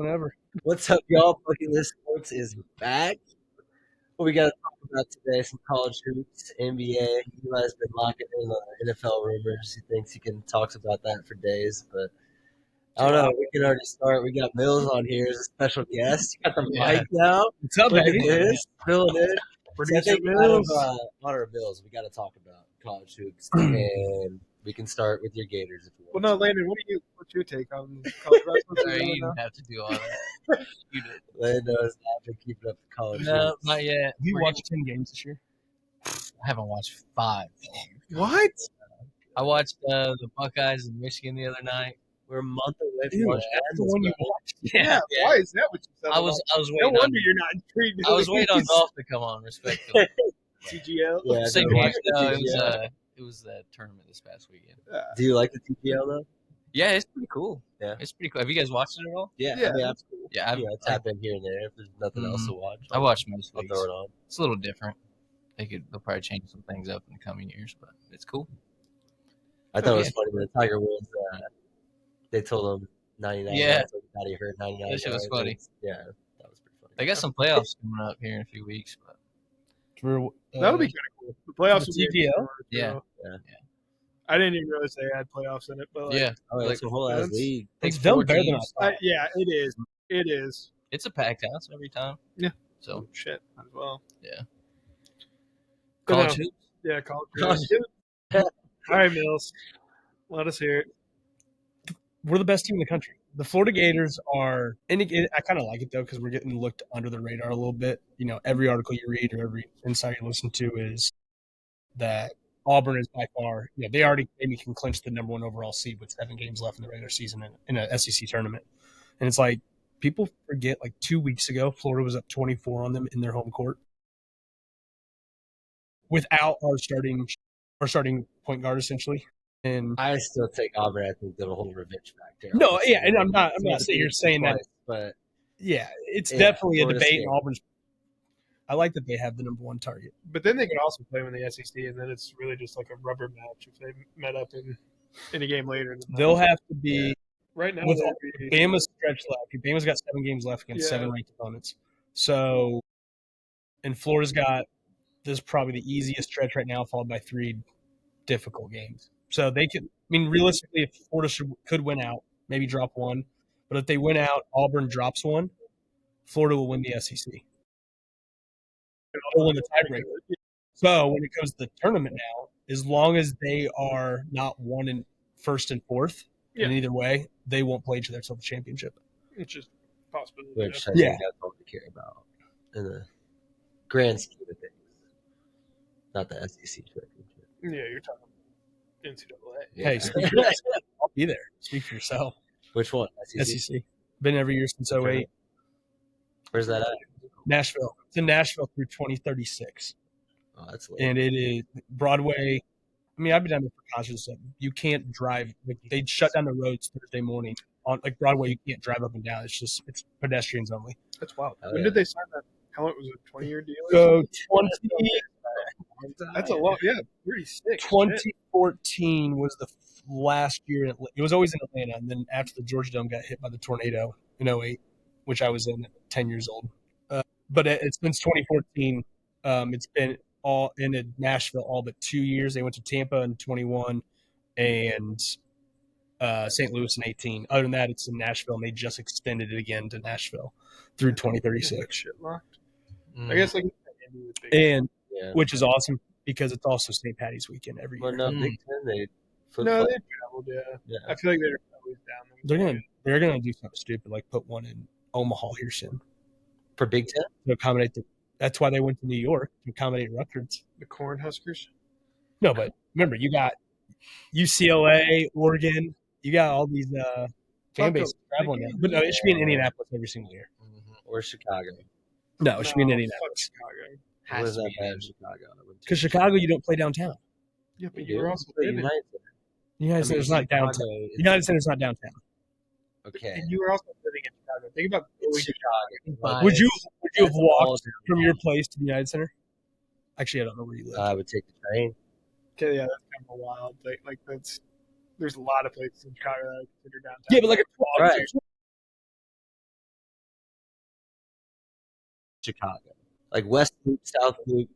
whenever. What's up, y'all? Bucket List Sports is back. What we got to talk about today? Some college hoops, NBA. Eli's been locking in on the NFL rumors. He thinks he can talk about that for days, but I don't know. We can already start. We got Mills on here as a special guest. You got the mic now. What's up, Look baby? at this. Filling in. So I think out of honor of Mills, we got to talk about college hoops, and we can start with your Gators if you want. Well, no, Landon, what's your take on college basketball? Sorry, you didn't have to do all that. You did. Lando has not been keeping up the college No, hoops. not yet. You We're watched 10 games this year? I haven't watched 5. What? I watched the Buckeyes in Michigan the other night. We're a month away from Dude, March that's the Madness, one you bro. watched. Yeah. Why is that what you said? I was No waiting on wonder you're not intrigued. I was waiting on golf to come on, respectfully. TGL. Yeah, Same no, game. watch the No, TGL. it was the tournament this past weekend. Do you like the TGL though? Yeah, it's pretty cool. Yeah. It's pretty cool. Have you guys watched it at all? Yeah, Yeah. I mean, that's cool. Yeah, I tap in here and there if there's nothing else to watch. I watched most I'll of throw it on. It's a little different. They'll probably change some things up in the coming years, but it's cool. I thought it was funny when Tiger Woods. They told him 99. Yeah. yards, like, how do you hurt 99? That shit was yards? funny. Yeah, that was pretty funny. They got some playoffs coming up here in a few weeks, but That'll be kind of cool. The playoffs the will be TGL? Yeah. I didn't even realize they had playoffs in it, but yeah, Oh, it's a whole ass that's- league. It's Like done 4 better than I teams. thought. yeah, it is. It is. It's a packed house every time. Yeah. So Shit as well. yeah. But College no, hoops. yeah, college. College All right, Mills. Let us hear it. We're the best team in the country. The Florida Gators are, and I kind of like it though because we're getting looked under the radar a little bit. You know, every article you read or every insight you listen to is that Auburn is by far, they already maybe can clinch the number 1 overall seed with 7 games left in the regular season in an SEC tournament. And it's like people forget, like 2 weeks ago, Florida was up 24 on them in their home court without our starting point guard essentially. And I still take Auburn. I think they'll hold revenge factor. no, yeah, and I'm not sitting here saying that. But Yeah, it's Yeah, definitely a Florida debate State. in Auburn's. I like that they have the number 1 target. But then they could also play in the SEC, and then it's really just like a rubber match if they met up in a game later. They'll have to be right now. with they'll be- Bama's stretch left. Bama's got 7 games left against Yeah. 7 ranked opponents. So, and Florida's got this is probably the easiest stretch right now, followed by 3 difficult games. So they could. I mean, realistically, if Florida could win out, maybe drop 1, but if they win out, Auburn drops 1, Florida will win the SEC. They'll win the tiebreaker. So when it comes to the tournament now, as long as they are not 1 in first and fourth, in either way, they won't play each other until the championship. It's just possible. which I Yeah. think that's all we care about in the grand scheme of things. Not the SEC championship. Yeah, you're talking NCAA. Hey, speak for yourself. I'll be there. Speak for yourself. Which one? SEC. Been every year since 08. Where's that at? Nashville. It's in Nashville through 2036. Oh, that's late. And it is Broadway. I mean, I've been down there for concerts. You can't drive. Like, they'd shut down the roads Thursday morning. On like Broadway, you can't drive up and down. It's pedestrians only. That's wild. Oh, When yeah. did they sign that? How long was it? 20-year deal? So That's a lot. Yeah, 36. 2014 was the last year. It was always in Atlanta. And then after the Georgia Dome got hit by the tornado in 08, which I was in at 10 years old. But it's since 2014. It's been all in Nashville all but 2 years. They went to Tampa in 21 and St. Louis in 18. Other than that, it's in Nashville, and they just extended it again to Nashville through 2036. Shit locked. Mm. I guess like And Yeah. which is awesome because it's also St. Patty's weekend every Well, year. no, Big Ten, they no, flip-flop. they traveled. Yeah. Yeah. I feel like they're always down. They're gonna do something stupid like put one in Omaha here soon For Big Ten? to accommodate that's why they went to New York to accommodate Rutgers. The Cornhuskers. No, but remember you got UCLA, Oregon, you got all these fan bases traveling now. But no, it should be in Indianapolis every single year. Mhm. Or Chicago. No, it should be in No, Indianapolis. fuck Chicago. What Has is to that be bad in. in Chicago? I wouldn't Because do it. Chicago, you don't play downtown. Yeah, but We you do. were also But living. United Center. United I mean, Center's not downtown. Chicago is- United Center's not downtown. Okay. And you were also living in Chicago. Think about It's going to Chicago. But- Would you have That's all walked from your place to the United Center? Actually, I don't know where you live. I would take the train. Okay, yeah, that's kind of a wild. Like that's. There's a lot of places in Chicago that I consider downtown. Yeah, but like a 12, Right. Chicago. Like West Loop, South Loop,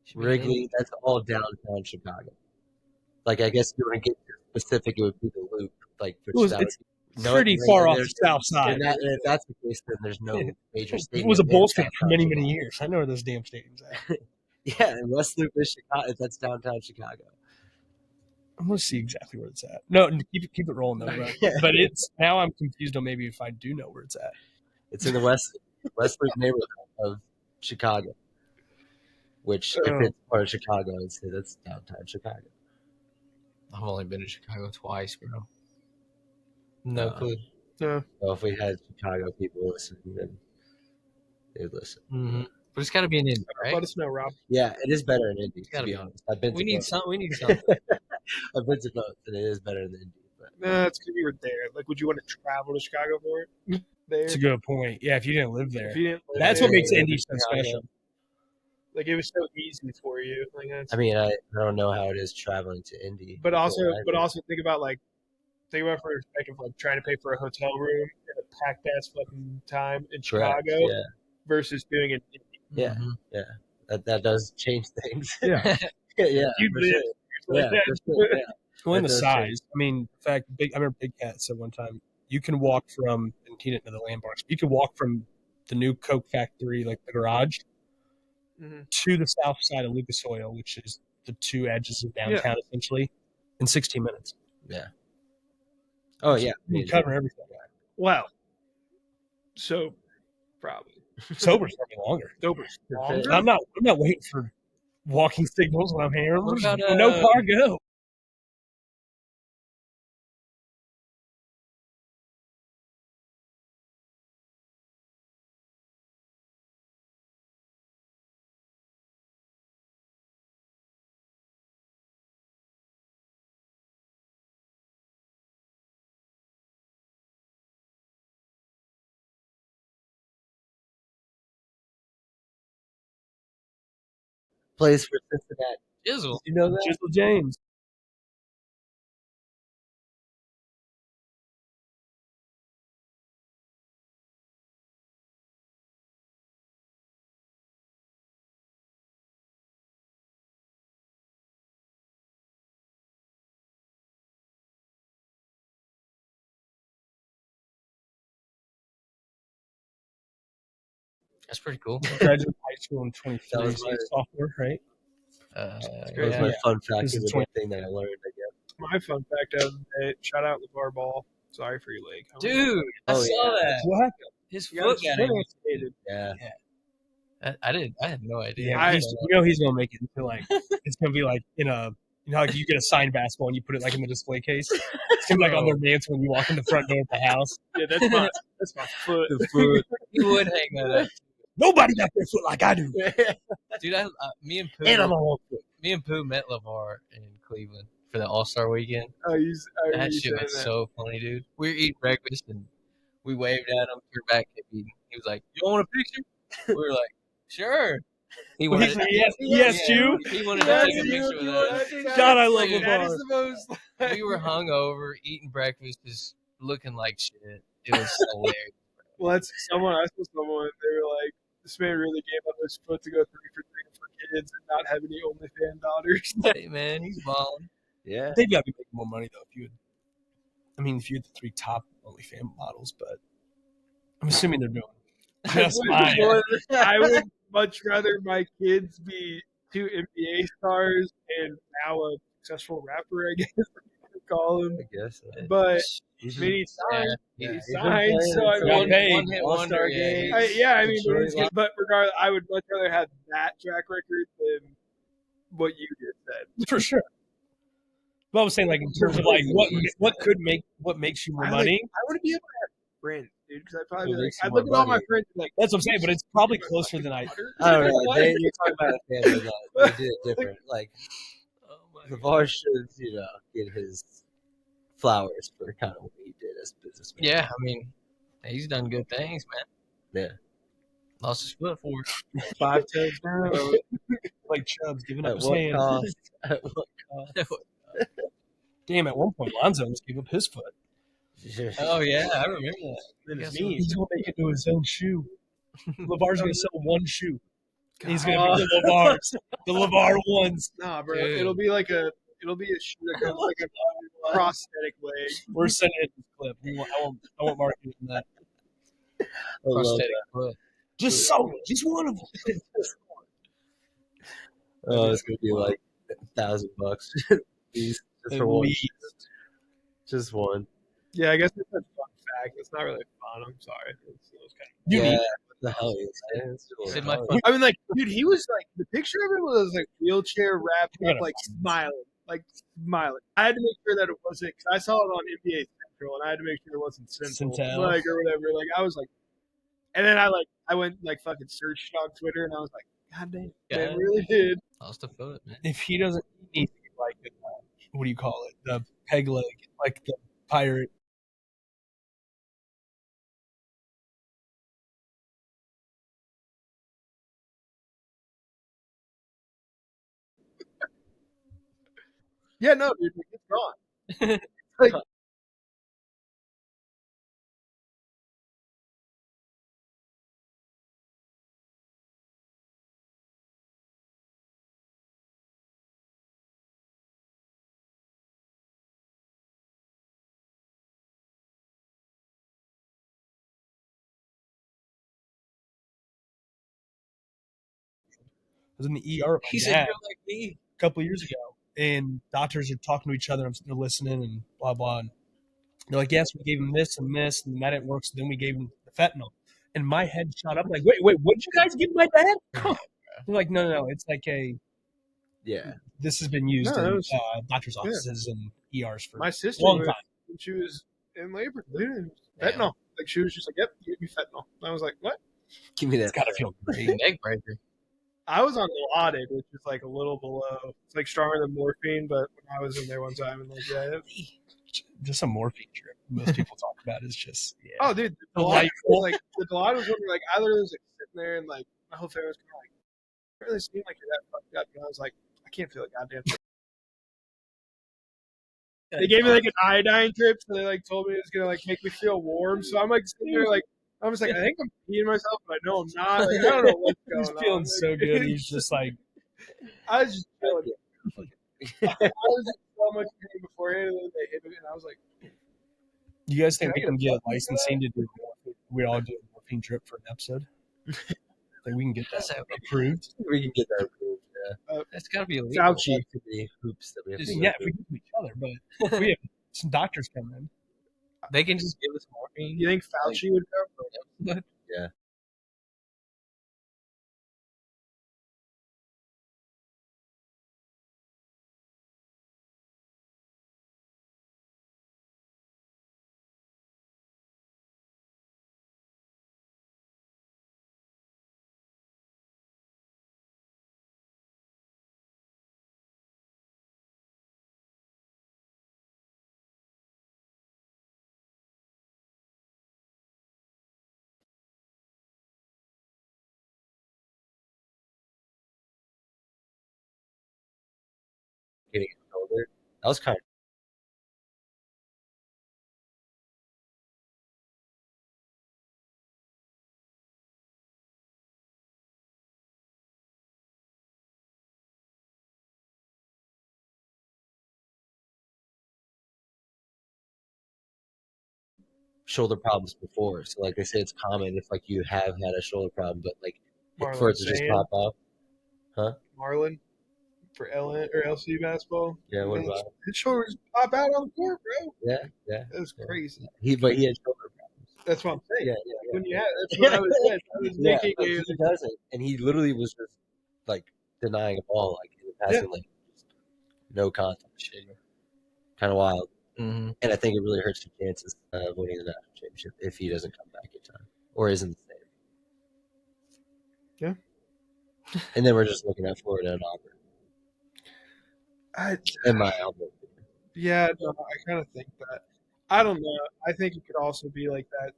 Should be Wrigley, that's all downtown Chicago. Like, I guess if you want to get specific, it would be the Loop. Like, which that It's would be pretty far off the south side. And if that's the case, then there's no major It stadium. was a bowl in state for downtown many Chicago. years. I know where those damn stadiums at. Yeah, and West Loop is Chicago. That's downtown Chicago. I'm gonna see exactly where it's at. No, keep it rolling though, bro. But it's now I'm confused on maybe if I do know where it's at. It's in the West Loop neighborhood of Chicago, which if it's part of Chicago, I'd say that's downtown Chicago. I've only been to Chicago twice, bro. No clue. No. So if we had Chicago people listening, then they'd listen. Mm-hmm. But it's got to be an Indy, right? Let us know, Rob. Yeah, it is better in Indy, to Gotta be be. honest. I've been We to need both. some. We need something. I've been to both, and it is better than Indy. But No, it's because you were there. Like, would you want to travel to Chicago for it? There. That's a good point. Yeah, if you didn't live there, If you didn't live that's there, what makes Yeah, Indy so Chicago. special. like it was so easy for you. Like that's, I mean, I don't know how it is traveling to Indy. but also before I did. think about from the perspective of like trying to pay for a hotel room in a packed ass fucking time in Correct, Chicago yeah, versus doing it. yeah, Mhm. yeah. That does change things. Yeah. yeah, You for live. sure. Yeah, for sure. Yeah. Well, in the That does size. I mean, in fact, I remember Big Cat said one time, you can walk from, and he didn't know the landmarks, you can walk from the new Coke factory, like the garage, Mhm. to the south side of Lucas Oil, which is the two edges of downtown, essentially, in 16 minutes. Yeah. Oh yeah. You can cover everything. Wow. So probably Sober's probably longer. Sober's longer. I'm not waiting for walking signals when I'm here. What about, No car go. Plays for Cincinnati. Jizzle. Did you know that? Jizzle James. That's pretty cool. Graduated high school in 23, That was so he's sophomore, right? That was Yeah. my fun fact. This It is was 20 one thing that I learned. I guess. My fun fact of the day. Shout out LaVar Ball. Sorry for your leg, homie. Dude, I Oh, saw yeah. that. What? His You foot got got his foot amputated. amputated. Yeah. I had no idea. Yeah, I- he's gonna make it into like it's gonna be like in a like you get a signed basketball and you put it like in the display case. It's gonna be like on their mantle when you walk in the front door of the house. Yeah, that's my foot. The food. You would hang that up. Nobody got their foot like I do. Dude, me and Pooh, And I'm on foot. me and Pooh met LaVar in Cleveland for the All-Star weekend. That shit was so funny, dude. We were eating breakfast and we waved at him. We were back at eating. He was like, "You don't want a picture?" We were like, "Sure." He Well, wanted. he asked you. He wanted to take a picture with us. God, I love Dude, LaVar. We were hungover, eating breakfast, just looking like shit. It was hilarious. Well, that's someone. I saw someone. They were like, "This man really gave up his foot to go 3 for kids and not have any OnlyFans daughters." Hey man, he's balling. Yeah. They've got to be making more money though. If you had the 3 top OnlyFans models, but I'm assuming they're doing just fine. I would much rather my kids be 2 NBA stars and now a successful rapper, I guess you could call him. I guess. But He's I mean, he's signed. Yeah, He's he's been signed. playing So I for mean, Got paid. one-hit All-Star wonder. Yeah, games. I mean, Detroit. but regardless, I would much rather have that track record than what you just said. For sure. But I was saying, like, in terms of like what makes you more money. I want to be able to have friends, dude, because I'd probably What be like, makes you I'd look more at all my money? friends and like, That's what I'm saying. But it's probably closer than I. I don't know. You're talking about a family that they did it different. Like Oh my God. LaVar should, get his flowers for kind of what he did as a businessman. Yeah, I mean, he's done good things, man. Yeah. Lost his foot for it. 5 times down. Like Chubb's giving up At his what hand. cost? At what Damn, at one point Lonzo just gave up his foot. cost? Oh yeah, I remember that. Then his Guess knees. He's gonna make it to his own shoe. LaVar's gonna sell one shoe. He's gonna be the LaVar's, the LaVar ones. Nah, bro. Dude. It'll be a shoe that comes like a prosthetic leg. We're sending it this clip. I won't market it in that. I love Prosthetic that. foot. Just so just one of them. Oh, it's gonna be like $1,000 just for one. Just one. Yeah, I guess it's a fun fact. It's not really fun. I'm sorry. It's kind Yeah, what the hell is that? It's just Said like, my oh, fun- I mean, like, dude, he was like, the picture of him was like wheelchair wrapped up, like smiling. I had to make sure that it wasn't, because I saw it on NBA Central, and I had to make sure it wasn't Central, like, or whatever. Like, I was like, and then I went like fucking searched it on Twitter, and I was like, God damn, Yeah. they really did. Lost a foot, man. If he doesn't, he needs to get like what do you call it? The peg leg, like the pirate. Yeah, no, dude, like, it's gone. Like, I was in the ER with my He said, dad "You're like me." a couple of years ago, and doctors are talking to each other. I'm sitting there listening and blah blah. And they're like, "Yes, we gave him this and this, and that didn't work. So then we gave him the fentanyl." And my head shot up like, "Wait, what did you guys give my dad?" They're like, "No, it's like yeah. this has been used No, that in was- doctors' offices and ERs for my sister, a long time." when she was in labor, dude, Damn. fentanyl. Like, she was just like, yep, give me fentanyl. And I was like, what? Give me that. It's gotta feel great. Neck breaker. I was on Dilaudid, which is like a little below. It's like stronger than morphine, but when I was in there one time, and like, yeah. Just a morphine trip. Most people talk about is just Oh, dude, the Dilaudid was like the Dilaudid was like I literally was like sitting there, and like my whole family was kind of like, "It really seem like you're that fucked up." And I was like, I can't feel a goddamn thing. They gave me like an iodine trip, so they like told me it was gonna like make me feel warm. So I'm like sitting there, like I'm just like, I think I'm peeing myself, but I know I'm not. Like, I don't know what's going he's on. feeling Like, so good. He's just like, I was just feeling. I was in so much pain beforehand, and then they hit me, and I was like, you guys think Can I we get can a get fucking licensing to do morphine? We all do a morphine trip for an episode. Think we can get that approved? We can get that approved. Yeah. That's gotta be illegal. Fauci. Too many hoops that we have to Yeah, go if we do to each other, but if we have some doctors come in. They can just give us morphine. you think Fauci would go? Yeah. Getting it shoulder. That was kind of shoulder problems before. So like they say it's common if like you have had a shoulder problem, but like for it to just Sand, pop off. Marlon for LSU basketball. Yeah, what about His shoulders pop out on the court, bro. yeah. That was crazy. He had shoulder problems. That's what I'm saying. Yeah. When you had, that's what I was saying. I was Yeah, making but a. he doesn't, and he literally was just like denying a ball, like in the passing, like just no contact. Kind of wild, Mm-hmm. and I think it really hurts your chances of winning the national championship if he doesn't come back in time or isn't the same. Yeah. And then we're just looking at Florida and Auburn. In my album. Yeah, no, I kind of think that. I don't know. I think it could also be like that.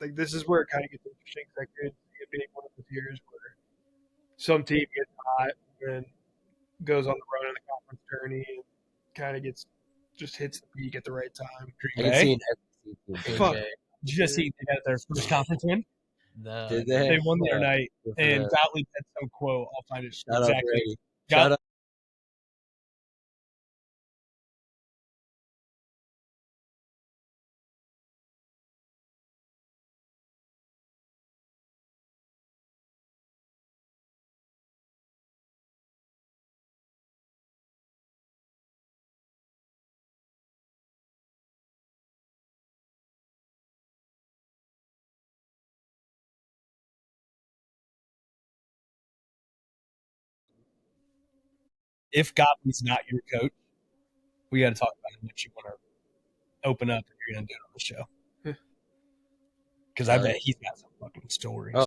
Like, this is where it kind of gets interesting. 'Cause I could see it being one of those years where some team gets hot and then goes on the run in the conference tourney and kind of just hits the peak at the right time. I can see an SEC team. Fuck. Did you guys see they got their first conference win? No, Did they? They won the other night, Good for and them. Gottlieb had some quote. I'll find it Shout out exactly. Brady. Shout out. If Gottlieb's not your coach, we got to talk about how much you want to open up if you're going to do it on the show. Because I bet he's got some fucking stories. Oh.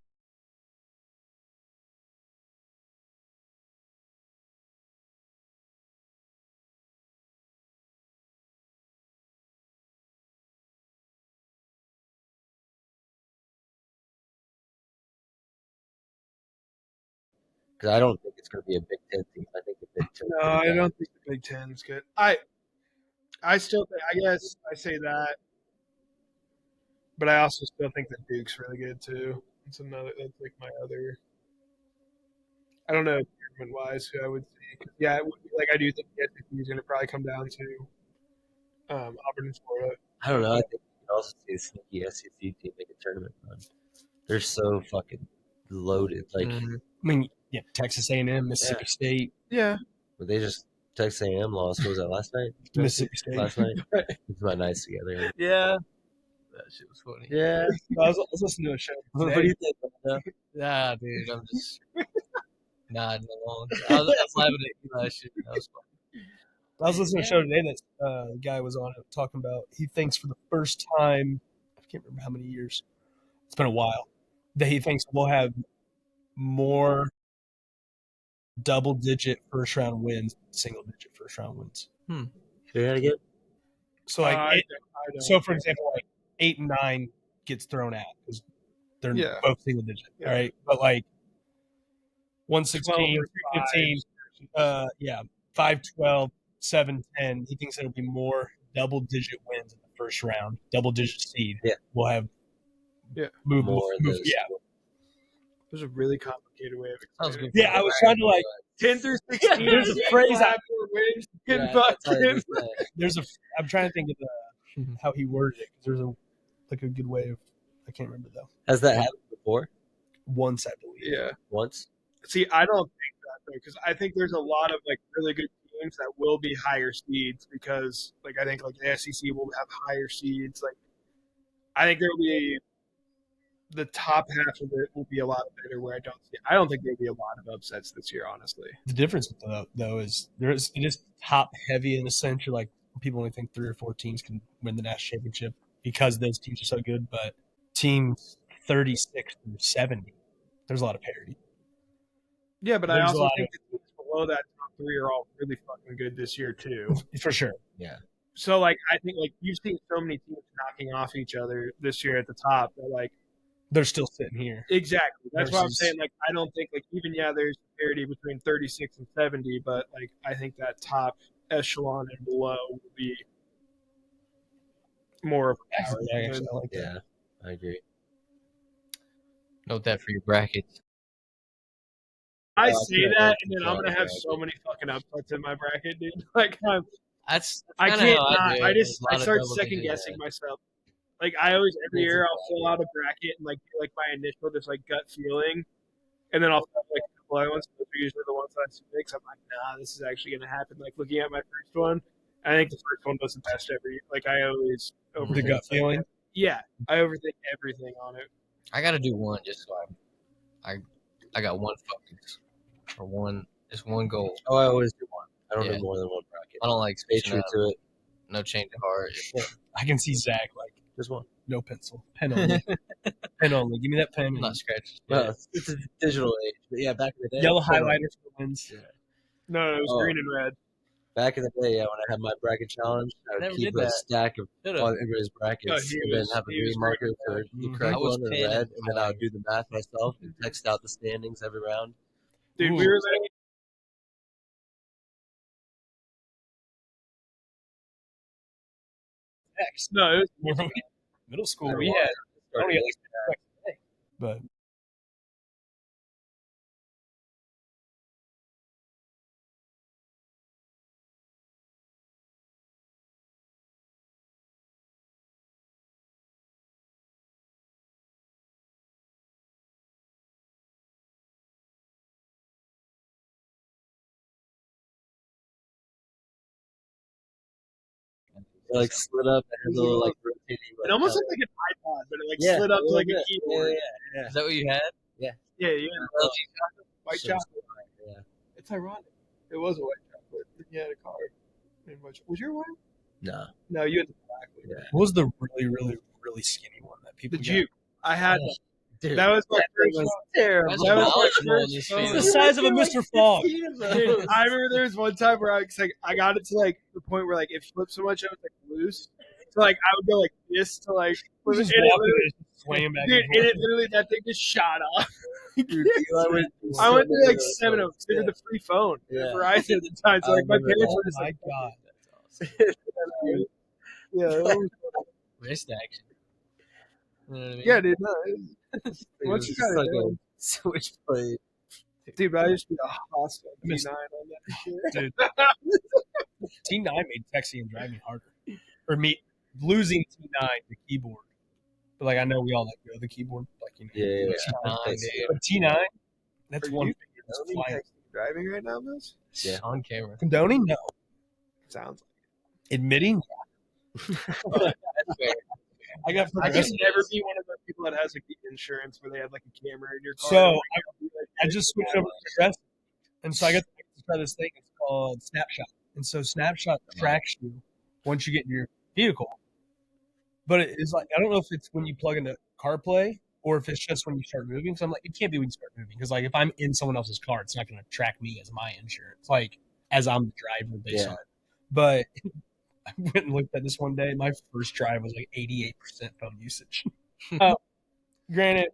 Because I don't think it's going to be a Big Ten team. I think the Big Ten. No, I don't think the Big Ten's good. I still think, I guess I say that, but I also still think that Duke's really good too. That's like my other. I don't know tournament wise who I would see. 'Cause, yeah, like I do think the SEC is going to probably come down to Auburn and Florida. I don't know. I think you can also see a sneaky SEC team make a tournament run. They're so fucking loaded. Like, I mean, yeah, Texas A&M, Mississippi State. Yeah, but they just Texas A&M lost. What was that last night? Mississippi State. Last night. It's my nights together. Yeah. That shit was funny. Yeah. I was listening to a show What today. do you think? Brenda? Nah, dude, I'm just nodding along. I was laughing at Eli shit. That was funny. I was listening to a show today that the guy was on it talking about he thinks for the first time, I can't remember how many years, it's been a while, that he thinks we'll have more double-digit first-round wins than single-digit first-round wins. Say that again? So, like, I don't. so for example, like 8 and 9 gets thrown out because they're Yeah. both single-digit, Yeah. all right? But like 116, 12 or 315, 5, 12, 7, 10. He thinks it'll be more double-digit wins in the first round, double-digit seed. Yeah. We'll have More move. than Yeah. There's a really complicated way of Sounds explaining good. it. Yeah, I was trying to like. 10 through 16. There's a phrase We'll have more wins than Yeah, that's how they fucking. say. I'm trying to think of how he worded it because there's a good way of. I can't remember though. Has that happened before? Once I believe. Yeah. Once? See, I don't think that though, because I think there's a lot of like really good teams that will be higher seeds because, like, I think like the SEC will have higher seeds. Like, I think there will be the top half of it will be a lot better. Where I don't think there'll be a lot of upsets this year, honestly. The difference though is it is top heavy in a sense. You're like people only think 3 or 4 teams can win the national championship because those teams are so good, but teams 36 through 70, there's a lot of parity. Yeah, but There's I a also lot think the teams below that top 3 are all really fucking good this year too. For sure. Yeah. So like I think like you've seen so many teams knocking off each other this year at the top that like They're still sitting here. exactly. That's why I'm Versus- saying like I don't think like even there's parity between 36 and 70, but like I think that top echelon and below will be more of a power. Yeah, actually, I like that. Yeah, I agree. Note that for your brackets. I Oh, say yeah, that, that's and then a I'm gonna have bracket. so many fucking upsets in my bracket, dude. Like That's I kinda can't how not. do it. I There's a lot of start double second digits. guessing myself. Like I always every It's a year I'll fill out a bracket and like do, like my initial just like gut feeling, and then I'll fill out, like a couple other ones. Those are usually the ones that I fix. I'm like, nah, this is actually gonna happen. Like looking at my first one, I think the first one was the best every. Like I always The overthink. gut feeling. Yeah, I overthink everything on it. I gotta do one just so I got one focus or just one goal. Oh, I always do one. I don't Yeah. do more than one bracket. I don't like Stay switching true up. to it. No change of heart. I can see Zach like Just one. no pencil, pen only, pen only. Give me that pen. I'm And not scratching. Well, it's a digital age. But yeah, back in the day. yellow highlighter for the wins. Yeah. No, it was Oh. green and red. Back in the day, yeah, when I had my bracket challenge, I would Never keep did a that. stack of Should've. all everybody's brackets Oh, he and then was- have a he was green marker green for and the red. correct I was one and 10 red, and then I would highlighter. do the math myself and text out the standings every round. Dude, Ooh. we were like, Next. no, it was Middle school, I we don't had know. only at least but It, like slid up and had a little like rotating. It almost looked like an iPod, but it like Yeah, slid up to like a yeah, keyboard. yeah. Is that what you had? Yeah. LG White So chocolate. yeah. It's ironic. It was a white chocolate. You had a card. Was your white? No. No, you had the black one. Yeah. What was the really, really, really skinny one that people The got? Juke. I had Oh, that. dude, That was my that thing first was one. terrible. That's That was my knowledgeable in first this phone. It's field. the size of a Mr. Fogg. Dude, I remember there was one time where I got it to like the point where like it flipped so much it was like loose. So like I would go like this to like flip it, Just and it walking literally- and swaying back dude, and and forth. it literally that thing just shot off. Dude, Eli went through I so went through many like of those 7 of them. phones. They were the free phone. Yeah. Verizon at the time. So I like my remember parents Oh were just my like, god. yeah, it was- Wrist action. You know what I mean? yeah, dude. No, It once was you just got like it, a switchblade. dude, but I used to be a hostile I missed T9 on that shit. Dude, T9 made texting and driving harder. Or me losing T9 the keyboard. But like I know we all let go of the keyboard. Like Yeah. T9, dude. But T9, that's Are one you finger just condoning flying. texting driving right now, Miss? Yeah. On camera. Condoning? No. Sounds Admitting? That's fair. I got I progressive. could never be one of those people that has like the insurance where they have like a camera in your car. So I just switched over to progressive. And so I got to try this thing. It's called Snapshot. And so Snapshot tracks you once you get in your vehicle. But it's like, I don't know if it's when you plug into CarPlay or if it's just when you start moving. So I'm like, it can't be when you start moving. Because like if I'm in someone else's car, it's not going to track me as my insurance. Like as I'm the driver based on it. But I went and looked at this one day. My first drive was like 88% phone usage. Granted,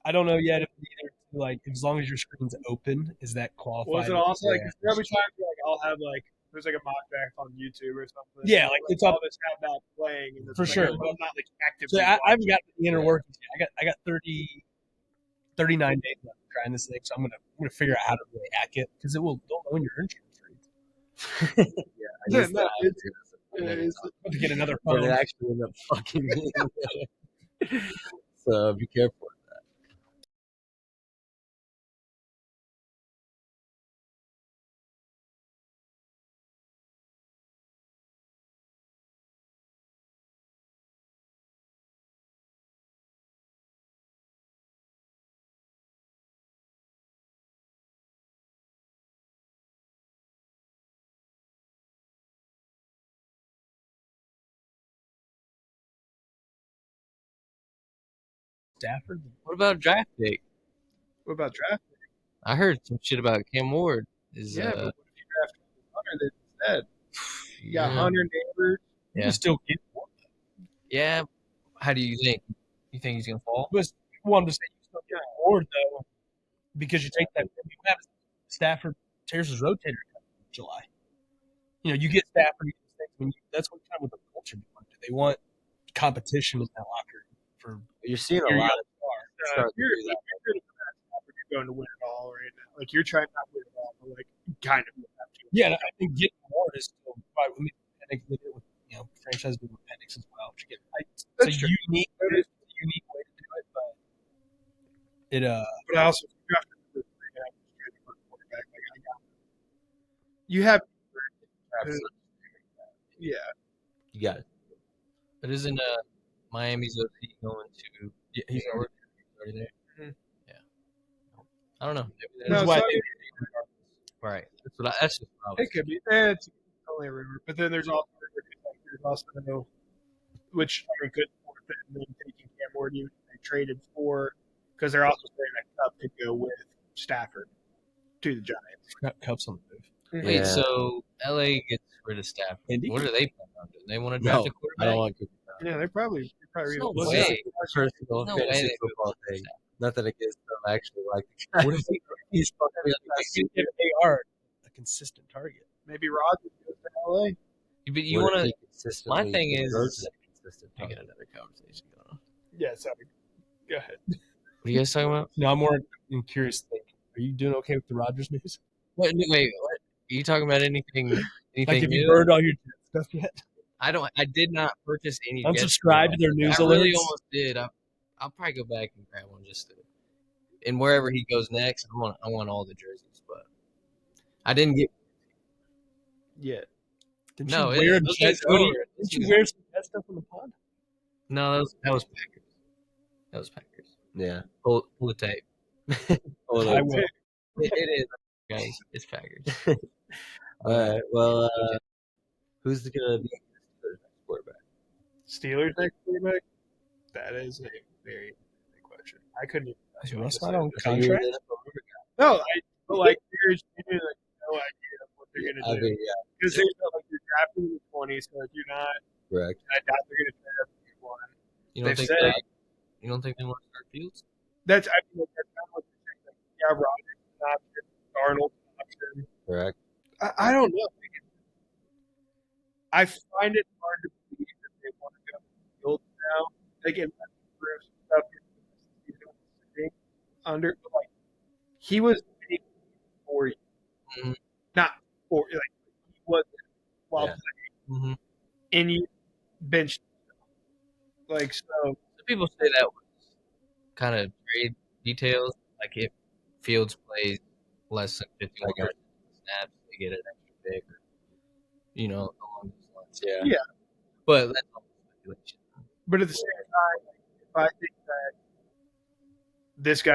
I don't know yet if either like as long as your screen's open, is that qualified? was it also like Yeah. there'll be times where like I'll have like there's like a mock back on YouTube or something. Yeah, like, it's I'll up- just have that playing and it's For like, sure. but I'm not like So actively. I haven't got the inner Yeah. workings yet. I got 39 days left of trying this thing, so I'm gonna figure out how to really hack it because it will don't know when your insurance rates. I Yeah, used to no, have it's- to. it's- To get another But phone. it actually ended up fucking me. So be careful. Stafford. What about draft pick? What about draft? I heard some shit about Cam Ward. Is Yeah, but what if you draft Hunter then instead? You got Hunter Neighbors. You Yeah. can still get one. Yeah. How do you think? You think he's gonna fall? But well, I'm just saying you still get Ward though, because you take that. You have Stafford tears his rotator cuff in July. You know, you get Stafford. You get things. I mean, that's what kind of what the culture they want. They want competition in that locker for You're seeing a your lot young of star. start to You're do that. you're going to win it all right now. Like you're trying not to win it all, but like you kind of have to. Yeah, and I think getting Ward is still probably. I mean, Penix did it with franchise did with Penix as well. Which again, it's That's a true. unique way to do it, but it But I also drafted the quarterback. Like I got you have. Yeah, You got it. But isn't Miami's OC going to? yeah, he's already. Already there. Mhm. Yeah. I don't know. Maybe No, That's that's- why I so think right. That's just what I was it could be. It's only a rumor, but then there's also which I mean, could forfeit and then taking Cam Ward even if they traded for because they're also saying that Cup could go with Stafford to the Giants. got Cups on the move. Wait, Yeah. so LA gets rid of Stafford. Indy? What are they planning on doing? They want to draft No, a I quarterback? don't want to. Yeah, they probably No was way. it- Personal No way fantasy they football thing. Nothing against them. I actually like the guy. What if He's fucking if they are a consistent target? maybe Rodgers goes to LA. But you What if want he to? consistently My thing is- converts that consistent I got target? another conversation going on. Yeah, sorry. Go ahead. What are you guys talking about? No, I'm more curious. Thing. Are you doing okay with the Rodgers news? Wait, what? Are you talking about anything? Anything Like, have you new? burned all your stuff yet? I did not purchase any. Jets Unsubscribe to their news I really alerts. almost did. I'll probably go back and grab one just to. And wherever he goes next, I want all the jerseys, but I didn't get. Yeah. Didn't No, you wear a those jet days are hoodie? over. Didn't you wear some jet stuff on the pod? No, that was Packers. That was Packers. Yeah. Pull the tape. I will. It is, guys. It's Packers. All right. Well, who's gonna be the next quarterback? Steelers next quarterback? That is a very big question. I couldn't even tell Is you. Russ honestly. not on So you're contract? an NFL rumor guy. No, but like there's genuinely no idea what they're gonna I do. mean, yeah, Because there's no, like you're drafting in the 20s, so if you're not, correct. I doubt they're gonna trade up to one. You don't They've think said- you don't think they want to start Fields? That's I mean that's kind of what they're saying. Like, yeah, Rodgers is an option, Darnold's an option. Correct. I don't know. I find it hard to believe that they want to go Fields now. Again, prove stuff under like he was winning for you, not for like he was while Yeah. playing, and you benched him. Like so. Some people say that was kind of trade details. Like if Fields plays less than 51 snaps, they get an extra pick. Or, along those lines. Yeah. Yeah. But that's all speculation. But at the same time, like, if I think that this guy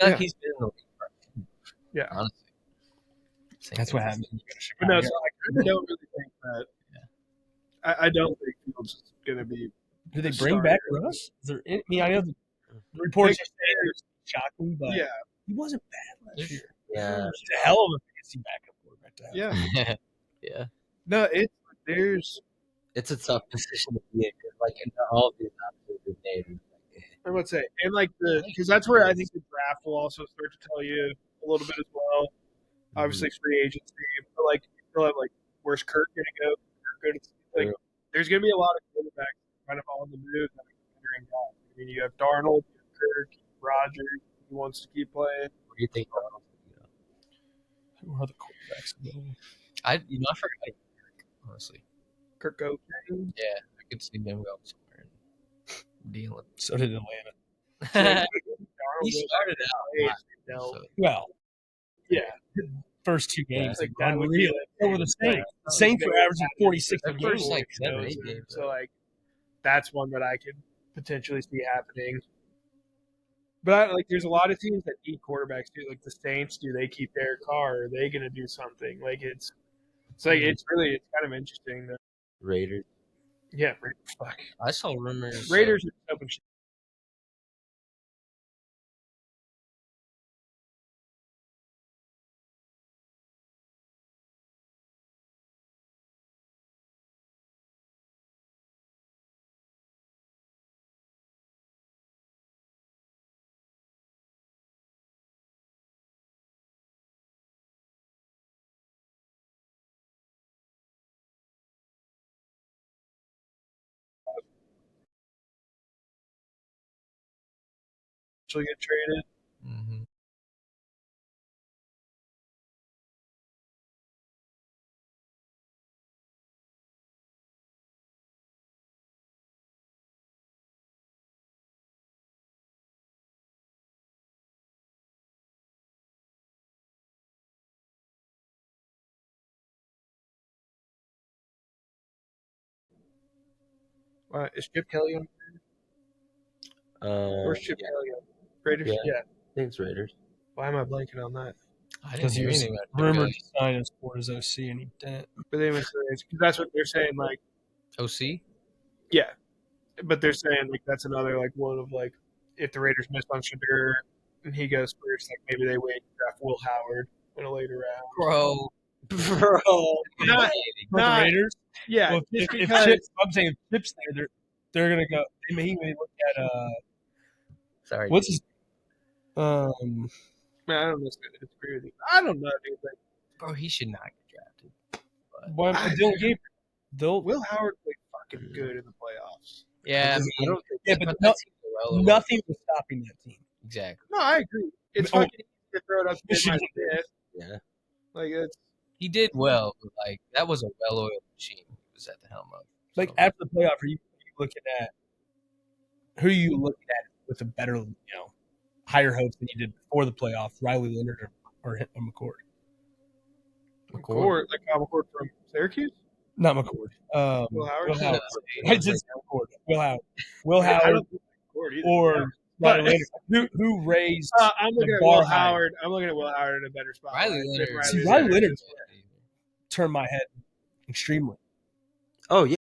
Like Yeah. he's been in the league for Yeah. honestly. Same That's thing. what happens. But no, so I kind of don't really think that. I don't think Fields is going to be. Do they the bring starter. back Russ? Is there any, I mean, I know the reports Like, are saying it's shocking, but Yeah, he wasn't bad last year. Yeah. It's a hell of a fantasy backup quarterback to have. yeah. Yeah. No, there's. It's a tough position to be in. 'Cause, like, all these options are named. I would say, and like because that's where I think the draft will also start to tell you a little bit as well. Obviously, free agency, but like you still have like where's Kirk going to go? Like, there's going to be a lot of quarterbacks kind of on the move that are considering guys. I mean, you have Darnold, you have Kirk, Rodgers, who wants to keep playing. What do you think? Who are the quarterbacks available? I forgot about Kirk, honestly. Kirk Cousins. Yeah, I could see them going somewhere and dealing. So did Atlanta. Darnold He started out. no. So, Well, Yeah, first two games, like like that would be unreal. like So were the Saints. The Saints were averaging 46 a Their game. first, like, 7, 8 games. So like that's one that I could potentially see happening. But like, there's a lot of teams that need quarterbacks too. Like the Saints, do they keep Derek Carr? Are they going to do something? Like it's like it's kind of interesting. That, Raiders. yeah, fuck. I saw rumors. Raiders are open shit. Actually get traded. Mm-hmm. Is Chip Kelly on? Where's Chip Yeah. Kelly on? Raiders. Yeah. Yeah. I think it's Raiders. Why am I blanking on that? I didn't Because he hear was anything about Chip rumored Kelly. to sign as Florida's OC, and he didn't. But they went to the Raiders because that's what they're saying. Like, OC? yeah, but they're saying like that's another like one of like if the Raiders miss on Shadur and he goes first, like maybe they wait and draft Will Howard in a later round. Bro. Not, For the not Raiders? yeah. Well, just if because Chip's, I'm saying if Chip's there, they're going to go. I mean, he may look at, Sorry. what's his, man, I don't necessarily disagree with you. I don't know, dude. Like, Bro, he should not get drafted. Dylan Gabriel. They'll, Will Howard played fucking good in the playoffs. Yeah, I mean, Yeah, but nothing was stopping that team. Exactly. No, I agree. It's fucking easy to throw it up to Michigan. fifth. Yeah. Like it's He did well, but like that was a well-oiled machine he was at the helm of. So. Like after the playoff, are you looking at who are you looking at with a better, higher hopes than you did before the playoff? Riley Leonard or McCord? McCord, like McCord from Syracuse. Not McCord. Will Howard. I did say McCord. Will Howard. Will Howard. I don't think McCord either. Or Riley Leonard. Who raised I'm looking at Will Howard. I'm looking at Will Howard in a better spot. Riley Leonard. See, Riley Leonard turned my head extremely. Oh yeah.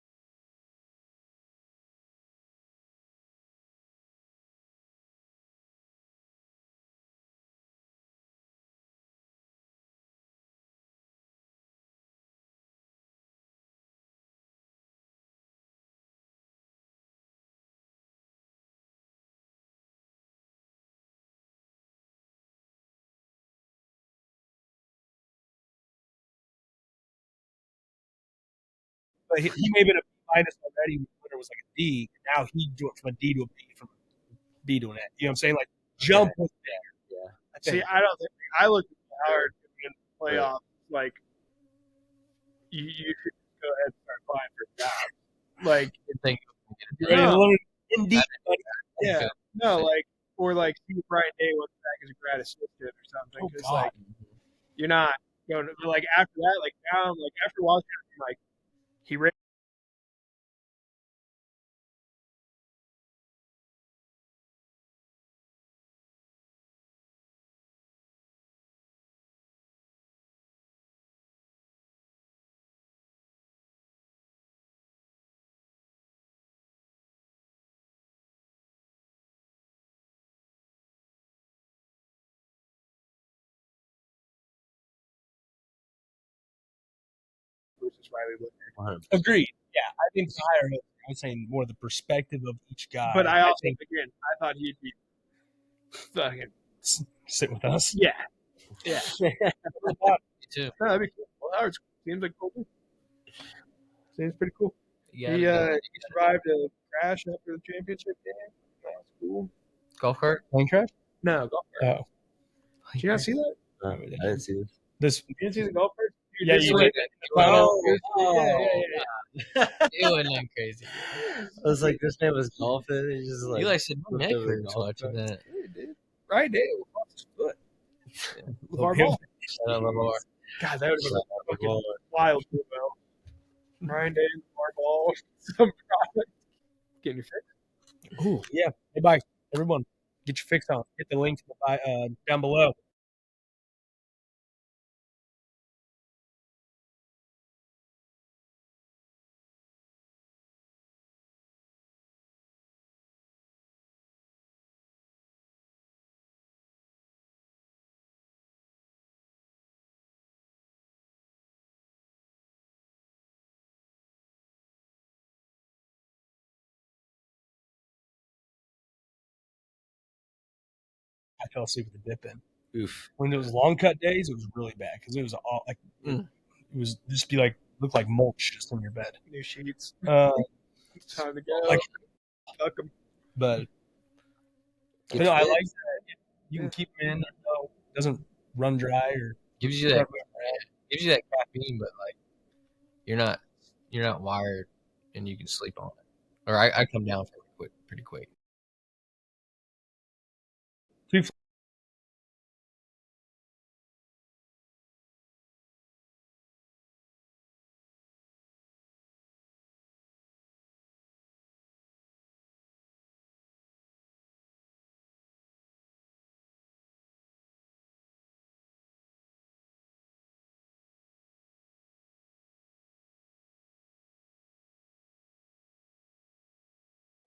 But he may have been a minus already. Leonard was like a D. And now he went from a D to a B, from B to an A. You know what I'm saying? Like jump was there. Yeah. See, I don't think I looked at Howard in the playoffs. Like you should go ahead and start applying for jobs. Like you're ready to learn Indeed. Yeah. No, like or like see Brian Day went back as a grad assistant or something. Because like you're not going to like after that, like now, like after Washington, like he ran. Versus Riley Leonard. Agreed. Yeah, I think it's higher. I'm saying more the perspective of each guy. But I also think again, I thought he'd be fucking sit with us. Yeah. Me too. No, that'd be cool. Well, Howard seems like cool. Seems pretty cool. He survived a crash after the championship game. That's cool. Golf cart? Plane crash? No, golf cart. Oh. Did you not see that? I didn't see this. You didn't see the golf cart? Yeah, you did. Yeah. It wasn't that crazy. I was like, this man was golfing. He just like Eli said, my neck hurts watching that. Right there. Lost his foot. LaVar Ball. Shout out LaVar. God, that would have been a fucking wild duo. Ryan Day and LaVar Ball. Some product. Getting your fix. Ooh, yeah. Hey, bye, everyone. Get your fix on. Hit the link down below. I fell asleep with the dip in. Oof. When it was long cut days, it was really bad because it was all like it was just be like looked like mulch just in your bed. New sheets. It's time to go. Like, fuck them. But no, I like that. You can keep them in. No, it doesn't run dry or gives you that caffeine, but like you're not wired and you can sleep on it. Or I come down pretty quick.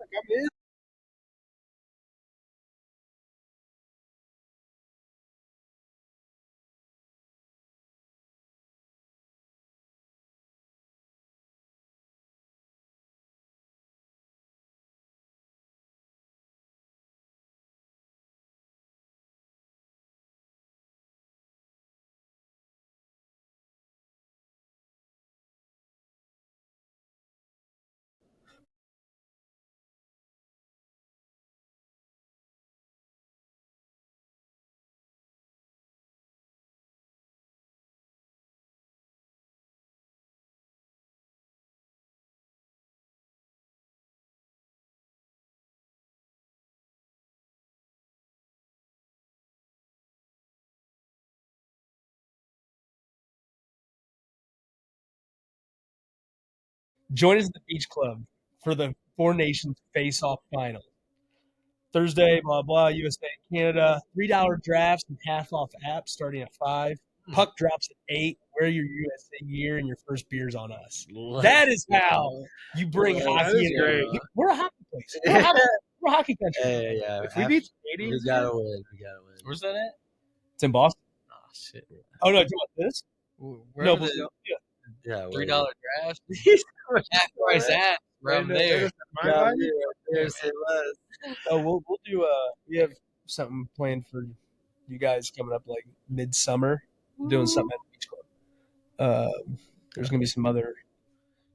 Like, I'm in. Join us at the Beach Club for the Four Nations Face-Off Final. Thursday, blah, blah, USA, Canada. $3 drafts and half off apps starting at 5. Puck drops at 8. Wear your USA gear and your first beer's on us. That is how you bring hockey in. great. We're a hockey place. We're a hockey country. Hey, yeah. If we beat the Canadians, we gotta win. We gotta win. Where's that at? It's in Boston. Oh shit. Oh, no, do you want this? Where No, are but the Yeah, $3 draft? He's Half price app. Right there. Oh, we'll do we have something planned for you guys coming up like midsummer, doing something at the Beach Club. There's gonna be some other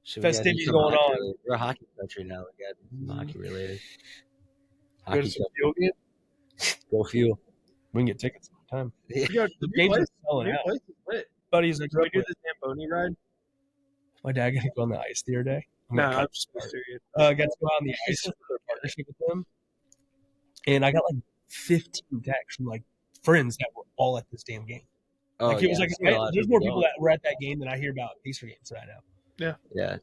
festivities going on. We're a hockey country now. We got some hockey related. Go to Hockey some field games. go fuel. We can get tickets sometime. We got The games are selling new out. place is lit. Buddies, Can we do the Zamboni ride? my dad got to go on the ice the other day. No, I'm just serious. Got to go out on the ice for their partnership with them. And I got like 15 texts from like friends that were all at this damn game. Oh, Like it was yeah, there's more people that were at that game than I hear about Pacer games right now. Yeah.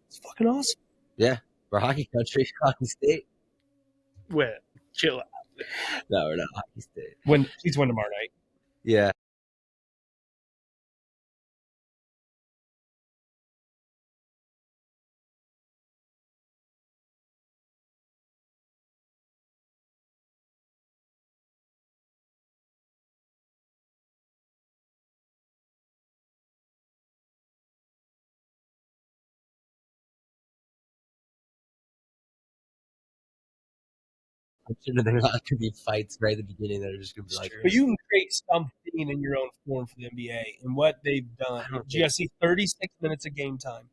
It's fucking awesome. We're a hockey country, hockey state. Wait, chill out. No, we're not hockey state. Please win tomorrow night. Yeah. I'm sure there's not going to be fights right at the beginning that are just going to be like, But you can create something in your own form for the NBA. And what they've done, GSC 36 minutes of game time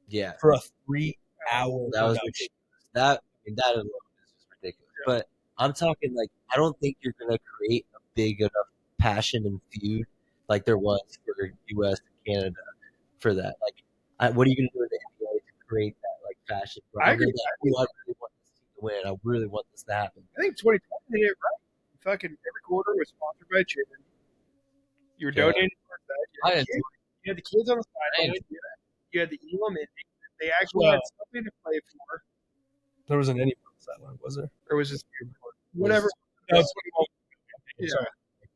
yeah, for a 3-hour that was production. ridiculous. That alone is just ridiculous. Yeah. But I'm talking like, I don't think you're going to create a big enough passion and feud like there was for U.S. and Canada for that. Like, what are you going to do in the NBA to create that like passion? I agree. I really want this team to win. I really want this to happen. I think 2020 did it right. Fucking every quarter was sponsored by chicken. You were donating towards that. You had the kids on the sidelines. You had the Elam Indians. They actually had something to play for. There wasn't any on the sideline, was there? Or was this the year before? Whatever. No, Yeah. Sorry.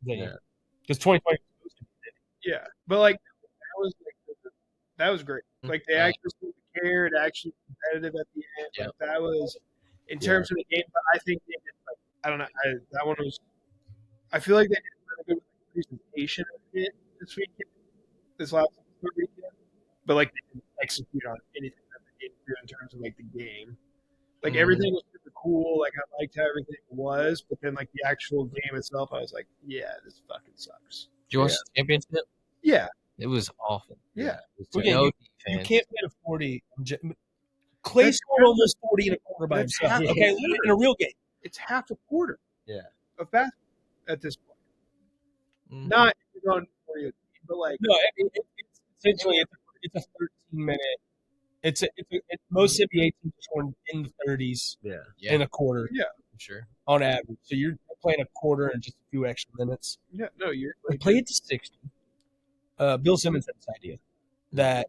Yeah. Because 2020 was supposed to be. Yeah. But like that was great. Like they actually cared, actually competitive at the end. Yeah. Like, that was in terms of the game, but I think they did like I don't know. That one was I feel like they did a really good presentation of it this weekend. This last weekend. But like they didn't execute on anything that they didn't do in terms of like the game. Like everything was super cool. Like I liked how everything was, but then like the actual game itself, I was like, yeah, this fucking sucks. Did you watch the championship? Yeah. It was awful. Yeah. You can't win a 40. Clay scored almost 40 in a quarter by himself. Okay, in a real game. It's half a quarter. Yeah. Of basketball at this point. Mm-hmm. Not on 40, but like no, it's essentially it's a 13-minute. It's most NBA teams scoring in the 30s. Yeah. In a quarter. Yeah, sure. On average, so you're playing a quarter and just a few extra minutes. Yeah, no, you're like, play it to 60. Bill Simmons had this idea that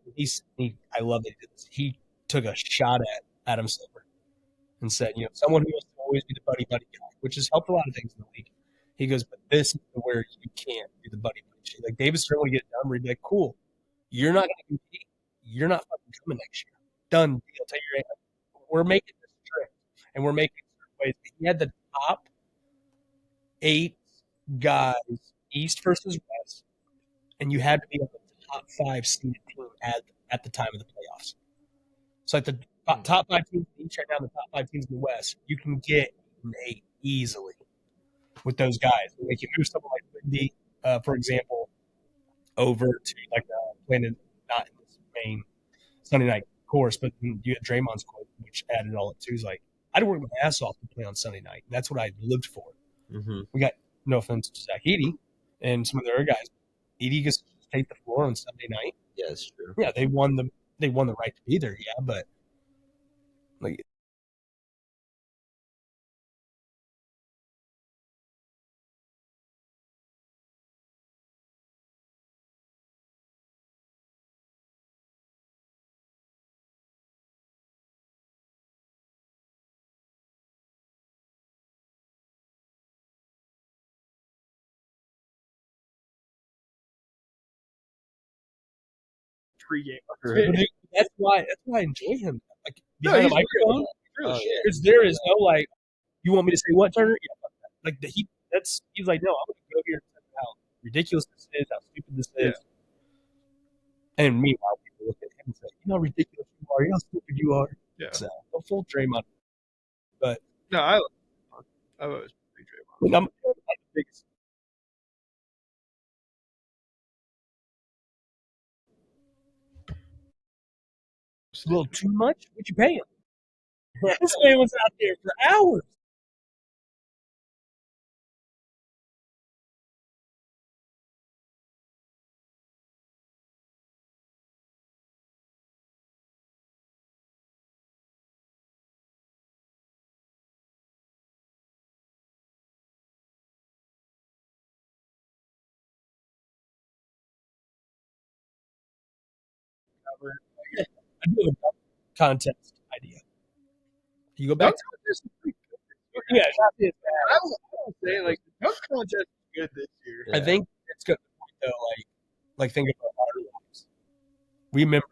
I love that he did this. He took a shot at Adam Silver and said, someone who wants to always be the buddy guy, which has helped a lot of things in the league. He goes, but this is where you can't do the buddy shit. Like Davis Stern would get it done where he'd be like, cool, you're not going to compete. You're not fucking coming next year. Done deal. Tell your we're making this trick and we're making certain ways. He had the top 8 guys, East versus West, and you had to be on the top 5 seeded team at the time of the playoffs. So like the top 5 teams in each right now, the top 5 teams in the West, you can get an 8 easily with those guys. Like you move someone like Lindy, for example, over to like playing not in this main Sunday night course, but you had Draymond's quote, which added all up too. He's like, I'd work my ass off to play on Sunday night. That's what I lived for. Mm-hmm. We got no offense to Zach Edey and some of the other guys. Edey gets to take the floor on Sunday night. Yeah, that's true. Yeah, they won the right to be there. Yeah, but like pregame. But that's why I enjoy him. Like No, behind a he's microphone, really shit. because there is no like, you want me to say what, Turner? Yeah, fuck that. Like he's like, no, I'm gonna go here and tell you how ridiculous this is, how stupid this is. And meanwhile, people look at him and say, you know how ridiculous you are, you know how stupid you are. Yeah. So go full Draymond. But No, I've always been Draymond. I'm the biggest. It's a little too much. What you pay him? This man was out there for hours. I do have a contest idea. You go back Dunk contest is pretty good. to it's not this I was saying, like, the dunk contest is good this year. bad. I think it's good though. Like think about our lives. We remember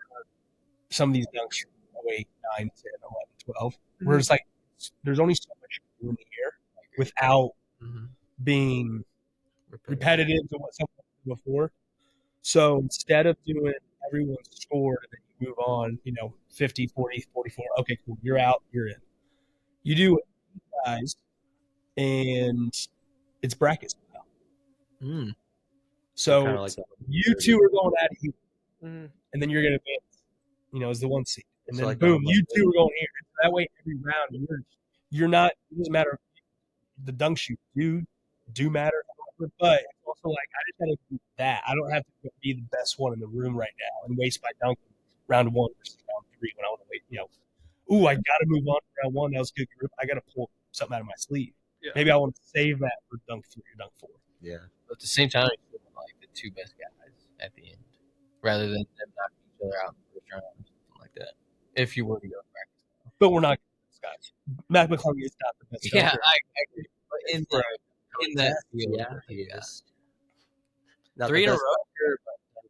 some of these dunks from 08, 9, 10, 11, 12, where it's like there's only so much you can do in the air without being repetitive to what someone did before. So instead of doing everyone scored and then you move on, 50, 40, 44, okay, cool, you're out, you're in. You do it, guys, and it's bracket style. So Kinda like you two are going at it, and then you're going to advance, as the one seed. And So then like boom, you two are going here. That way, every round, you're not, it doesn't matter the dunk shoot do matter, but it's also like I just gotta do that. I don't have to be the best one in the room right now and waste my dunk round 1 versus round 3 when I want to wait. Ooh, I gotta move on to round 1. That was a good group. I gotta pull something out of my sleeve. Yeah. Maybe I want to save that for dunk 3 or dunk 4. Yeah. But at the same time, you feel like the two best guys at the end, rather than them knocking each other out in the first round or something like that. If you were to go back. But we're not good guys. Matt McClung is not the best. Yeah, dunker. I agree. But in that field, Not 3 in a row.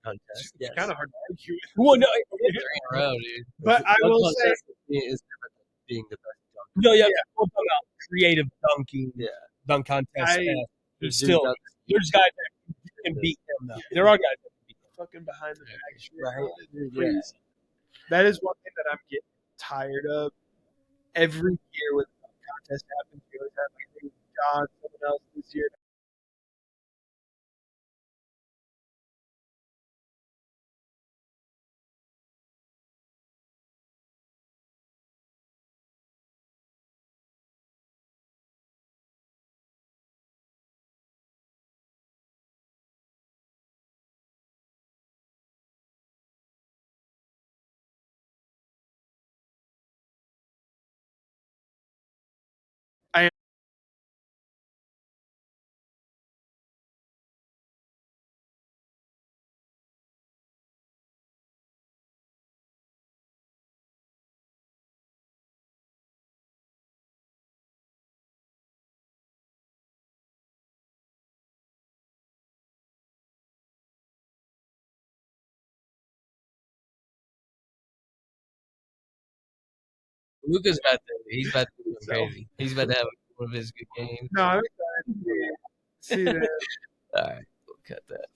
Contest. It's kind of hard to argue with. Well, no, 3 in a row, dude. But I will say, is different than being the best dunker. no, yeah. We're talking about creative dunking, dunk contest. There's guys that can beat him though. There are guys that can beat him. fucking behind the back shit. Right. That is one thing that I'm getting tired of. Every year when the contest happens, you always have like John, someone else this year. Luka's about to. He's about to go crazy. He's about to have one of his good games. No, I'm excited to see that. All right, we'll cut that.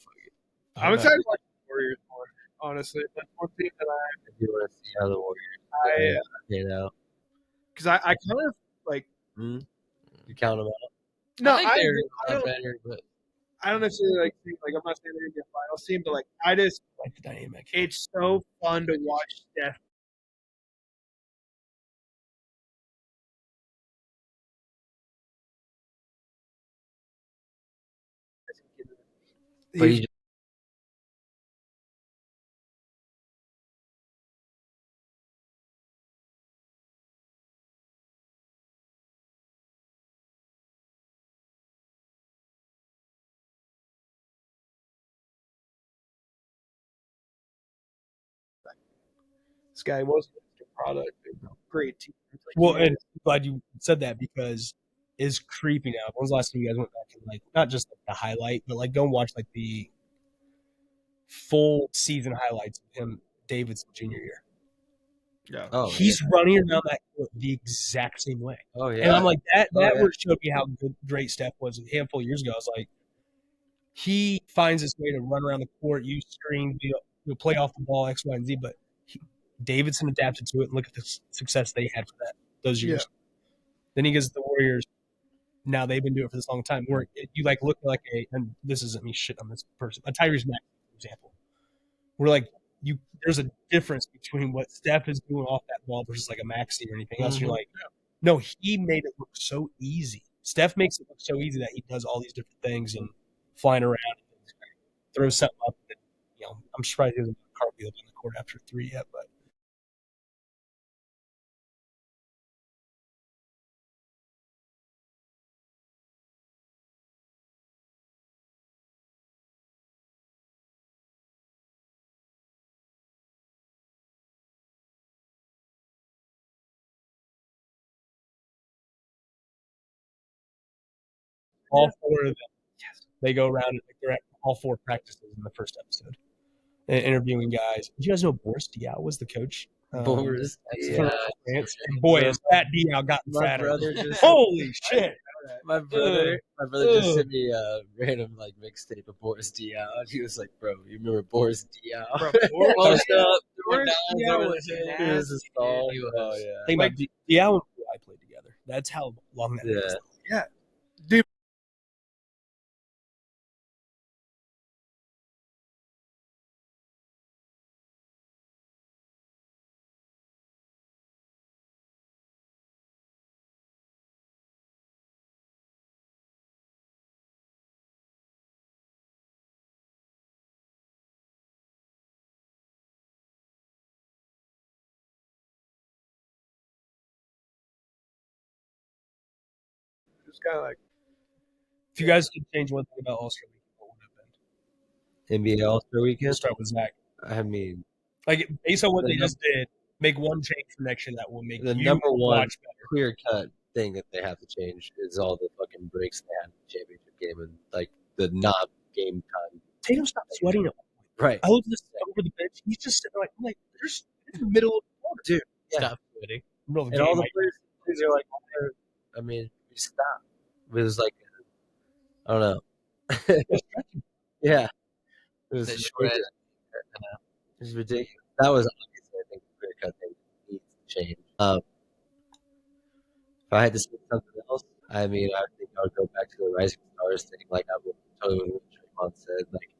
I'm excited to watch the Warriors more. Honestly, that's one thing that I do want to see how the Warriors. Because I kind of like. You count them out. No, I think they're I don't. better, but I don't necessarily think I'm not saying they're gonna be a finals team, but like I just Like the dynamic. it's so fun to watch Steph. But he This guy was a product, great team. Well, and I'm glad you said that because it's creepy now. When was the last time you guys went back and like not just like the highlight, but like go and watch like the full season highlights of him Davidson junior year. Yeah. Oh, He's running around that court the exact same way. oh yeah. And I'm like, that Oh, yeah. word showed me how great Steph was a handful of years ago. I was like, he finds his way to run around the court, use screens, play off the ball, X, Y, and Z. But Davidson adapted to it, and look at the success they had for those years. Yeah. Then he gets the Warriors. Now they've been doing it for this long time. Where you like look like and this isn't me shit on this person, a Tyrese Maxey, for example. We're like there's a difference between what Steph is doing off that ball versus like a Maxey or anything else. You're like, no, he made it look so easy. Steph makes it look so easy that he does all these different things and flying around and throws something up. And, I'm surprised he hasn't cartwheeled on the court after 3 yet, but. All 4 of them, they go around and they're at all 4 practices in the first episode, interviewing guys. Did you guys know Boris Diaw was the coach? Boris. For France? And boy, has Fat Diaw gotten My fatter. brother just Holy shit! my brother just sent me a random mixtape of Boris Diaw. He was like, "Bro, you remember Boris Diaw?" Bro, Boris Diaw was He was a star. He was. Oh yeah. Think about Diaw and I played together. That's how long that is. Yeah. Dude. It's kind of like If you guys could change one thing about All-Star Weekend, what would it have been? NBA All-Star Weekend. We'll start with Zach. I mean, Like, based on what they just did, make one change for next year that will make the you number one watch better. clear-cut thing that they have to change is all the fucking breaks they had in the championship game and the not game time. Tatum's not sweating it. Right. I look at this over the bench. He's just sitting there like there's in the middle of the quarter. Dude, yeah. Stop sweating. Middle of the And game, all the like, players are like, I mean, we stopped. It was like, I don't know. Yeah. It was That short ridiculous. It was ridiculous. That was obviously, I think, a clear cut thing that needs to change. If I had to say something else, I mean, I think I would go back to the Rising Stars thing. Like I would totally what Draymond said. Like,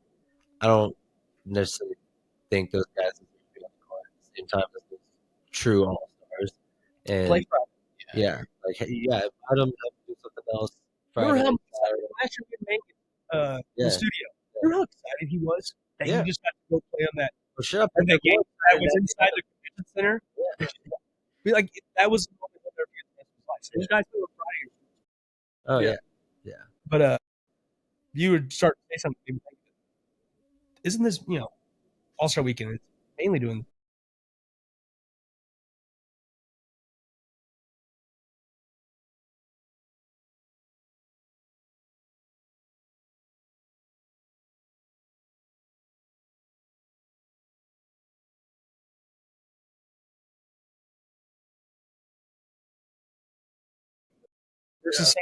I don't necessarily think those guys deserve to be on the court at the same time as those true All Stars. And play Friday. yeah, if Adam had to do something else Remember Friday, how Saturday. last year we made in Yeah. the studio? Remember how excited he was that Yeah. he just got to go play on that Well, shut up. and the game that was inside the convention center. Yeah. Like that was the moment that never gets missed in his life. So those guys do it Friday. Oh Yeah. yeah. But you would start to say something. Isn't this All-Star Weekend? It's mainly doing. Versus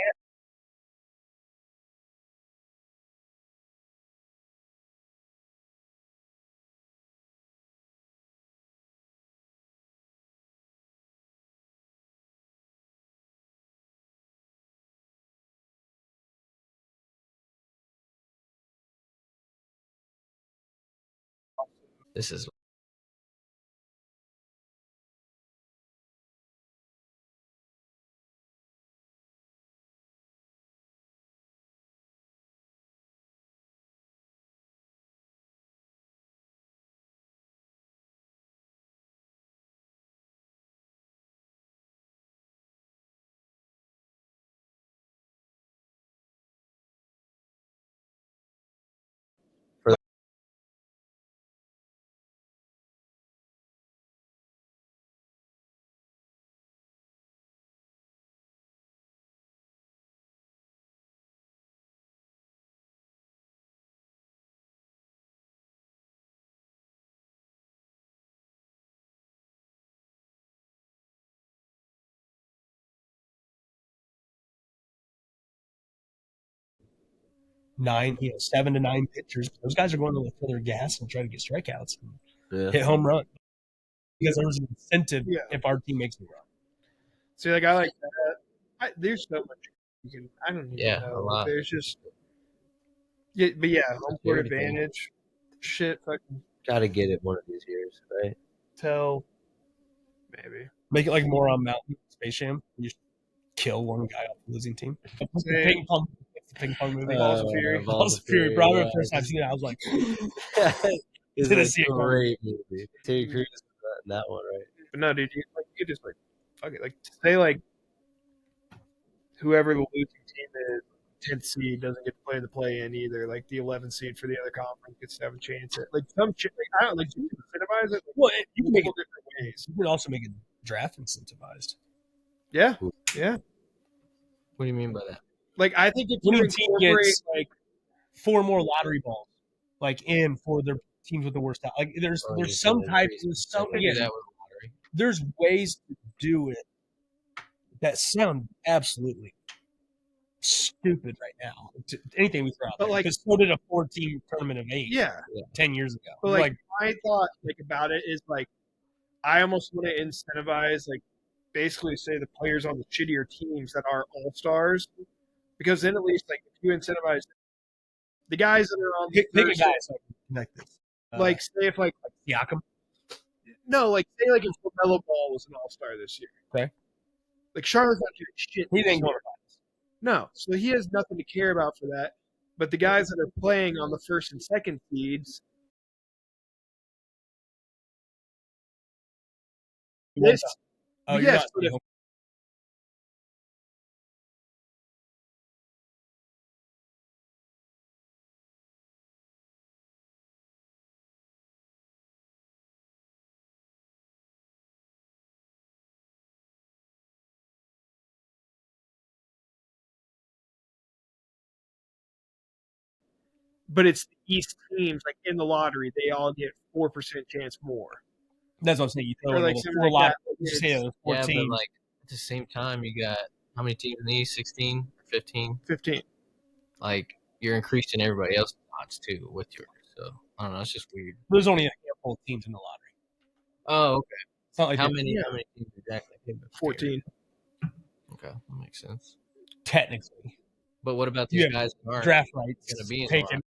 This is 7 to 9 pitchers. Those guys are going to fill their gas and try to get strikeouts and Yeah. hit home run because there's an incentive Yeah. if our team makes a run. See, like I like that. There's so much you can. I don't even Yeah, know. a lot. There's just. Yeah, but yeah, home court Everything. advantage. Shit, fucking Gotta get it one of these years, right? tell. Maybe. Make it like more on Mountain Space Jam. You just kill one guy off the losing team. What's the Same. ping pong movie? Balls of Fury. Balls of Fury. Bro, I remember the first time yeah. seeing it, I was like, It's Didn't a see it coming. great movie. Terry Crews is in that one, right? But no, dude, you could just like fuck it. Like say like whoever the losing team is, 10th seed doesn't get to play in the play-in either. Like the 11th seed for the other conference gets to have a chance at like some shit. Like, I don't like you can incentivize it. Like, well, you can make it. different ways. You can also make it draft incentivized. Yeah, yeah. What do you mean by that? Like I think if you Winning team incorporate gets like 4 more lottery balls, like in for their teams with the worst. Like there's Oh, there's you some can types. increase There's some I do yeah. that with lottery. There's ways to do it that sound absolutely stupid right now. Anything we throw out But there. like- Because so did a 4-team tournament of 8 yeah. 10 years ago. But We're like my thought like about it is like I almost want to incentivize like basically say the players on the shittier teams that are all stars, because then at least like if you incentivize the guys that are on the pick a first- guy so I can connect this. like say if like Siakam. no like say like if LaVar Ball was an all star this year, Okay. like Charlotte's not doing shit. He this ain't going year. to finals. No, so he has nothing to care about for that. But the guys that are playing on the first and second seeds, this Oh, you're yes, not but if- but it's the East teams like in the lottery, they all get 4% chance more. That's what I'm saying. You throw Or in like like something 4 like lot. that. You say there's 4 Yeah, teams. but like at the same time, you got how many teams in the East? 16 or 15? 15. Like you're increasing everybody else's odds too with yours. So I don't know. It's just weird. There's only a handful of teams in the lottery. Oh, okay. It's not like How they- many? yeah. How many teams exactly? 14. Okay, that makes sense. technically But what about You these have guys who aren't draft rights going to be in the taken. lottery?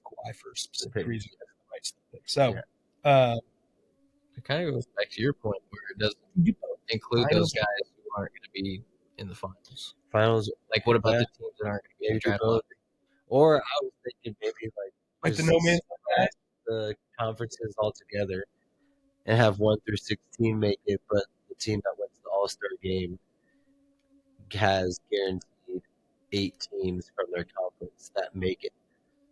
Kawhi for specific Pick. reasons. So, It kind of goes back to your point where it doesn't include Finals. those guys who aren't going to be in the finals. Finals, Like, what about Yeah. the teams that aren't going to be in maybe the draft both. lottery? Or I was thinking maybe like the just no man's spread the conferences all together and have 1 through 16 make it, but the team that wins the All Star game has guaranteed 8 teams from their conference that make it.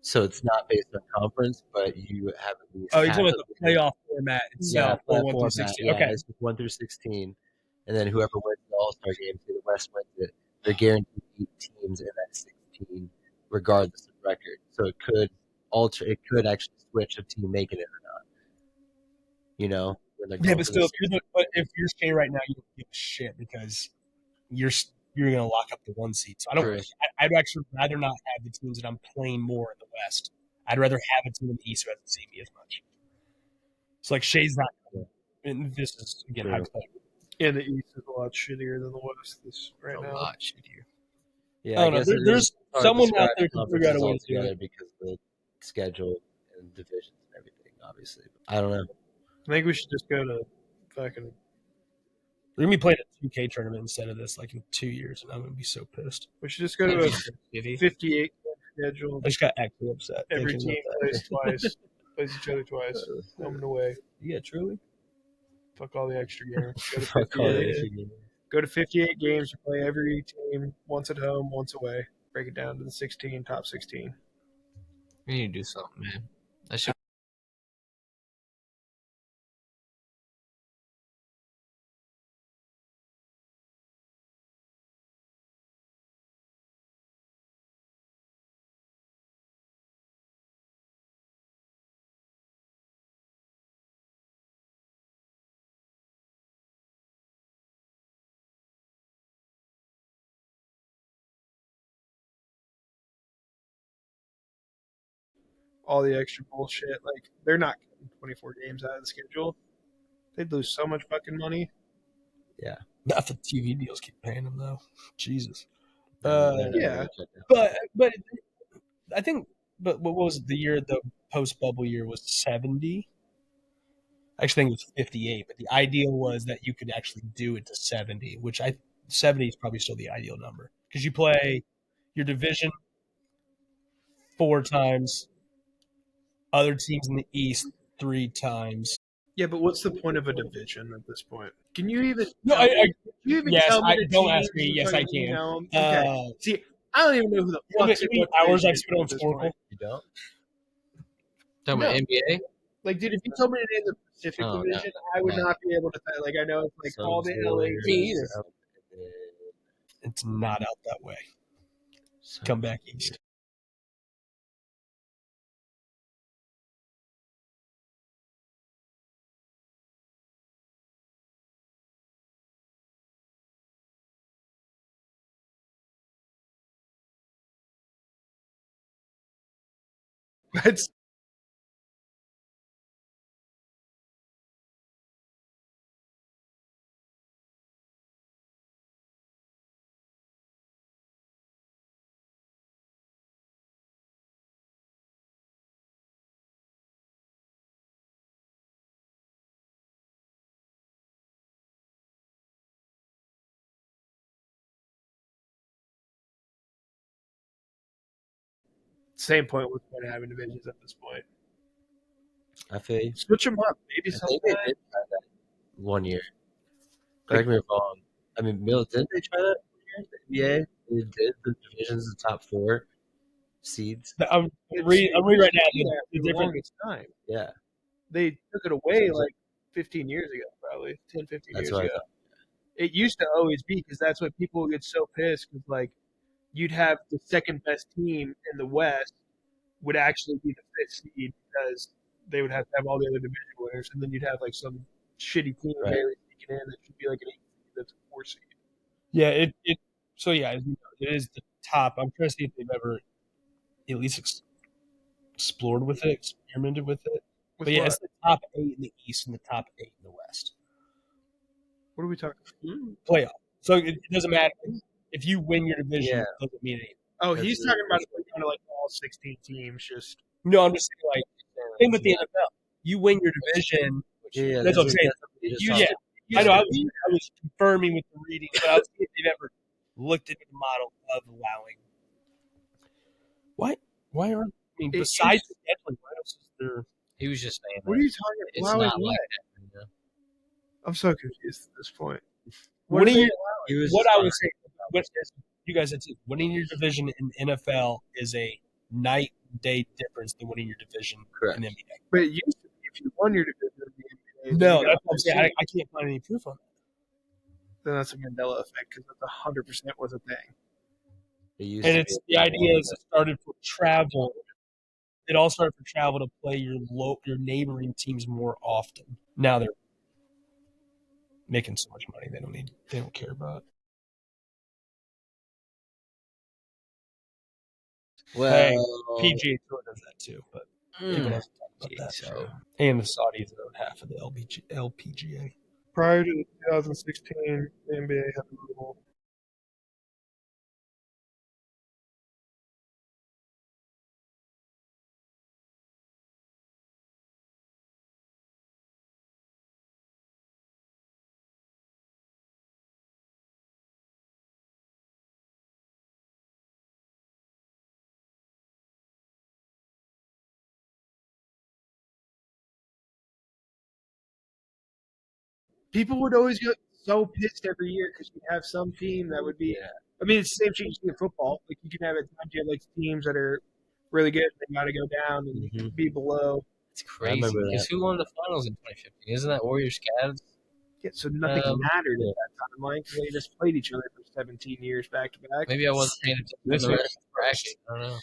So it's not based on conference, but you have at least. Oh, you're half talking about of the playoff format itself, yeah, or 1 through format, 16. Yeah, Okay. it's 1 through 16, and then whoever wins the All Star game, say the West wins it, they're guaranteed 8 teams in that 16, regardless of record. So it could alter. It could actually switch a team making it or not. You know, when they're Yeah, going but for still, the but if you're Shea right now, you don't give a shit because you're going to lock up the 1 seed. So I don't. True. I'd actually rather not have the teams that I'm playing more in the West. I'd rather have a team in the East who doesn't see me as much. It's like Shea's not. And this is again True. hypothetical. And the East is a lot shittier than the West right A now. lot shittier. Yeah, I don't know. guess it There's is hard to someone out describe there can figure out a way conferences to do altogether it. because of the schedule and divisions and everything. Obviously, I don't know. I think we should just go to fucking. We're gonna be playing a 2K tournament instead of this, like in 2 years, and I'm gonna be so pissed. We should just go to a 58 schedule. I just got actually upset. Every thinking team about plays twice, plays each other twice, home and away. that. Yeah, truly. Fuck all the extra games. Go to Fuck all that 58. shit. Go to 58 games. You play every team once at home, once away. Break it down to the 16, top 16. We need to do something, man. That should all the extra bullshit. Like they're not getting 24 games out of the schedule. They'd lose so much fucking money. Yeah. Not the TV deals keep paying them though. Jesus. Yeah. But I think. But what was it, the year? The post bubble year was 70. I actually think it was 58. But the ideal was that you could actually do it to 70, which 70 is probably still the ideal number because you play your division 4 times, other teams in the East 3 times. Yeah, but what's the point of a division at this point? Can you even No, tell me? Can you even yes, tell me the don't teams ask me. and Yes, I fucking, can. Okay. See, I don't even know who the You know fuck's how in many what hours division I've spent on at this Oracle? point. You don't? Talking No. about NBA? Like, dude, if you told me to name the Pacific Oh, no. Division, I would No. not be able to. Like, I know it's like all the Suns, LA Warriors, teams. It's not out that way. Come back east. That's same point with point having divisions at this point. I feel you. Switch them up, maybe I think something. they did try that 1 year. Correct me if I'm wrong. I mean, Bill, didn't they try that 1 year? The NBA? They did the divisions, the top 4 seeds. I'm reading right now. The The different. longest time. Yeah, They took it away like 15 years ago, probably 10, 15 that's years what I ago. thought. It used to always be because that's what people would get so pissed because like you'd have the second best team in the West would actually be the 5th seed because they would have to have all the other division winners, and then you'd have like some shitty team Right. barely sneaking in that should be like an 8 seed that's a 4 seed. Yeah, it. So yeah, as you know, it is the top. I'm trying to see if they've ever at least explored with it, experimented with it. With But yeah, what? it's the top 8 in the East and the top 8 in the West. What are we talking? Playoff. So it doesn't matter if you win your division. Yeah. It doesn't mean anything. Oh, That's he's really talking about kind of like all 16 teams. Just No, I'm just saying like same with the NFL. You win your division. Yeah, That's what I'm saying. I know. I was confirming with the reading, but I was seeing if they've ever looked into the model of allowing. Why aren't? I mean, besides the scheduling, what else is there? He was just saying what that. are you talking about? It's Allowing not what? like that. You know? I'm so confused at this point. Winning are they your, what I was saying, what you guys said too, winning your division in NFL is a night and day difference than winning your division Correct. in NBA. But it used to be if you won your division in the NBA, No, that's what I'm saying. I can't find any proof on that. then that's a Mandela effect because that's 100% was a thing. And it's the idea is it started for travel. It all started for travel to play your neighboring teams more often. Now they're making so much money they don't care about it. Well, Hey, PGA Tour does that too, but people don't talk about that. So And the Saudis own half of the LPGA. Prior to 2016, the NBA had a rule. People would always get so pissed every year because you'd have some team that would be. Yeah. I mean, it's the same thing you see in football. Like you can have at times you have like teams that are really good. They got to go down and be below. it's crazy because who won the finals in 2015? Isn't that Warriors Cavs? Yeah, so nothing mattered at that timeline because they just played each other for 17 years back to back. Maybe I wasn't paying attention to the rest of the bracket. I don't know.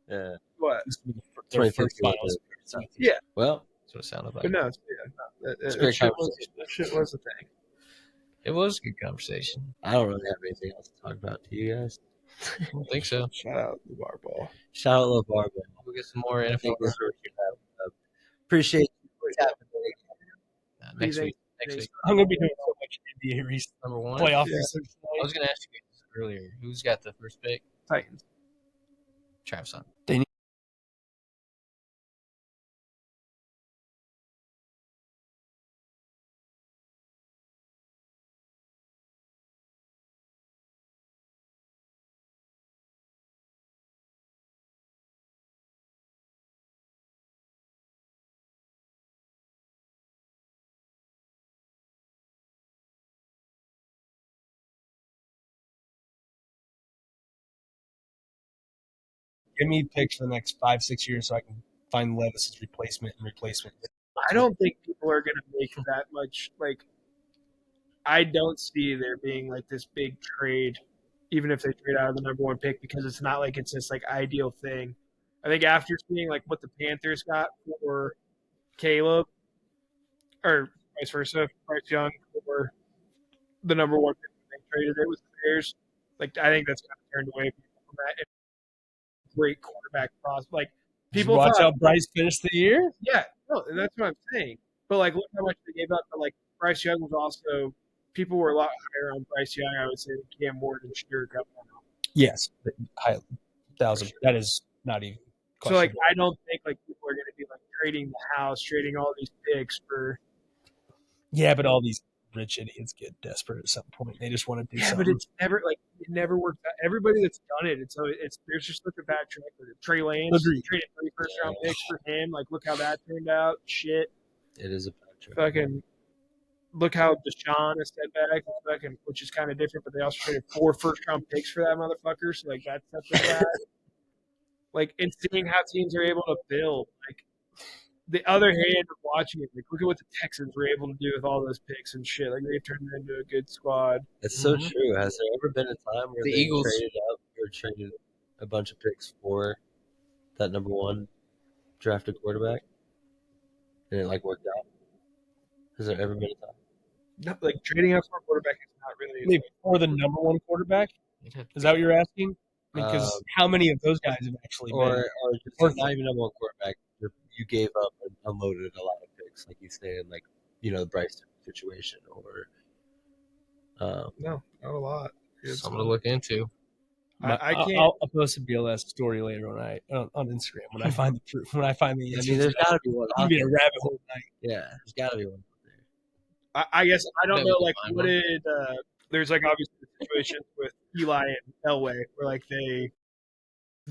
Yeah. What? Their first finals. Yeah. Well, That's what it sounded like. But no, it's a great conversation. That shit was a thing. It was a good conversation. I don't really have anything else to talk about. Do you guys? I don't think so. Shout out LaVar Ball. Shout out LaVar Ball. We'll get some more I NFL. think this is what we should have. Appreciate you for tapping in. Next week. Next week. I'm gonna be doing so much NBA Number one. playoff Yeah. research I tonight. was gonna ask you this earlier. Who's got the first pick? Titans. Travis Hunter. Give me picks for the next 5-6 years so I can find Levis's replacement. I don't think people are going to make that much. Like, I don't see there being like this big trade, even if they trade out of the number one pick, because it's not like it's this like ideal thing. I think after seeing like what the Panthers got for Caleb, or vice versa, Bryce Young for the number one pick when they traded it with the Bears, like I think that's kind of turned away people from that. And great quarterback prospect. Like people watch thought, how Bryce finished the year. yeah, no, and that's what I'm saying. But like, look how much they gave up. But like, Bryce Young was also people were a lot higher on Bryce Young, I would say, than Cam Ward and Shirk up now. Yes, high 1,000. That is not even. So like, I don't think like people are going to be like trading the house, trading all these picks for. Yeah, but all these rich idiots get desperate at some point. They just want to do Yeah, something. but it's never like it never works out. Everybody that's done it, it's there's just such a bad track record. Trey Lance Agreed. traded 3 first-round picks for him. Like, look how that turned out. Shit. It is a bad track. Fucking look how Deshaun is set back, fucking, which is kind of different. But they also traded 4 first-round picks for that motherfucker. So like that's something bad. Like, and seeing how teams are able to build, like the other hand of watching it, like look at what the Texans were able to do with all those picks and shit. Like they've turned it into a good squad. It's so true. Has there ever been a time where The they Eagles- traded up or traded a bunch of picks for that number one drafted quarterback, and it like worked out? Has there ever been a time? No, like trading up for a quarterback is not really. Maybe for the number one quarterback. Is that what you're asking? Because how many of those guys have actually Or been? just not even number one quarterback. You gave up and unloaded a lot of picks, like you said, like the Bryce situation, or No, not a lot. Something to look into. I can't. I'll post a BLS story later on Instagram when I find the proof. When I find the I answer. mean, there's got to be one. It's gonna be a rabbit hole night. Yeah, there's got to be one out there. I guess I don't Bet know. we can Like, find what one. did there's like obviously the situations with Eli and Elway where like they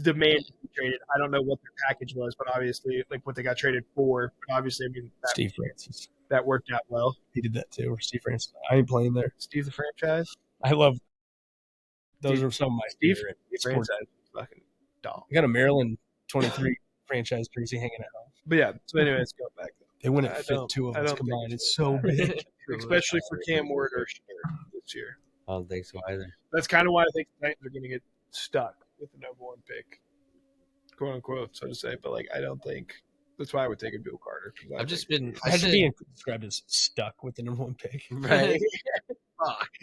demanded to be traded. I don't know what their package was, but obviously like what they got traded for. But obviously, I mean Steve Francis. that worked out well. He did that too. Or Steve Francis. I ain't playing there. Steve the franchise. I love. Those Steve- are some of my Steve favorite the sports. franchise is fucking dog. I got a Maryland 23 franchise jersey hanging out. But yeah. So anyways, go back. They wouldn't I fit don't- 2 of I us don't think combined. it's It's so big. Especially for Cam Ward or this year. I don't think so either. That's kind of why I think the Titans are going to get stuck with the number one pick, quote unquote, so to say. But like, I don't think that's why I would take a Bill Carter. I've just been. I Imagine said, being described as stuck with the number 1 pick. Right?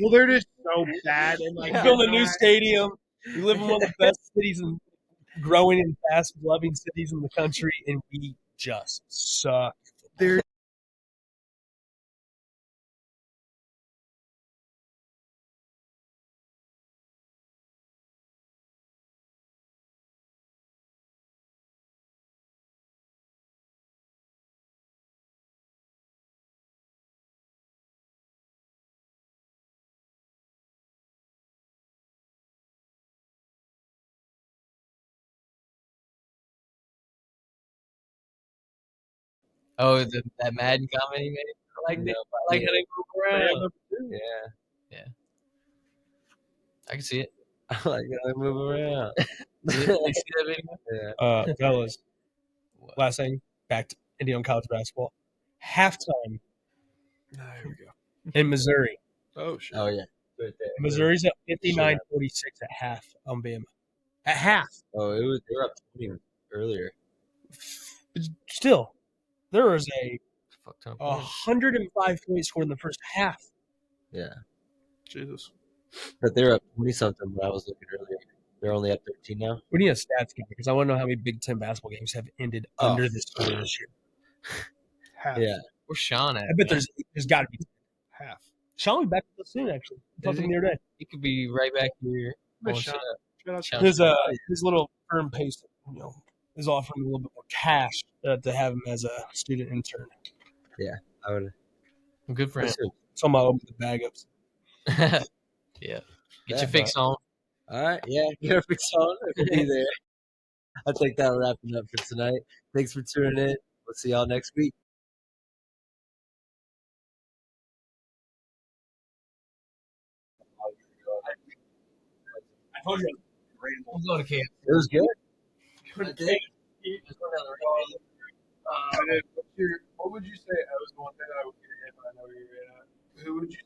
Well, they're just so bad and like You build a new stadium. You live in one of the best cities and growing and fast loving cities in the country, and we just suck. They're oh, that Madden comment he made. I like how they move around. Yeah. I can see it. I like how they move around. You see that video? Yeah. Fellas, What? last thing, back to Indiana college basketball. Halftime here we go. in Missouri. Oh shit. Oh yeah. Right there. Missouri's at 59-46 at half on Bama. At half. Oh, they were up 20 earlier. But still, there was a Fuck ton of Oh. points. 105 points scored in the first half. Yeah. Jesus. But they were up 20 something when I was looking earlier. They're only up 13 now. We need a stats game because I want to know how many Big Ten basketball games have ended under this score this year. Half. Yeah. Where's Sean at? I bet there's got to be. Half. Sean will be back with us soon. Actually, I talked to him the other day. He could be right back here. Miss Shut Sean. up. Shout out Sean. to His little firm pays, is offering a little bit more cash to have him as a student intern. I would. Good for him. So I'm gonna open the bag up. Yeah. Get your fix on. All right. Yeah. Get our fix on. We'll be there. I think that'll wrap it up for tonight. Thanks for tuning in. We'll see y'all next week. I told you. I'm going to camp. It was good. And then what would you say? That was the one thing that I would get hit, but I know where you're at. Who would you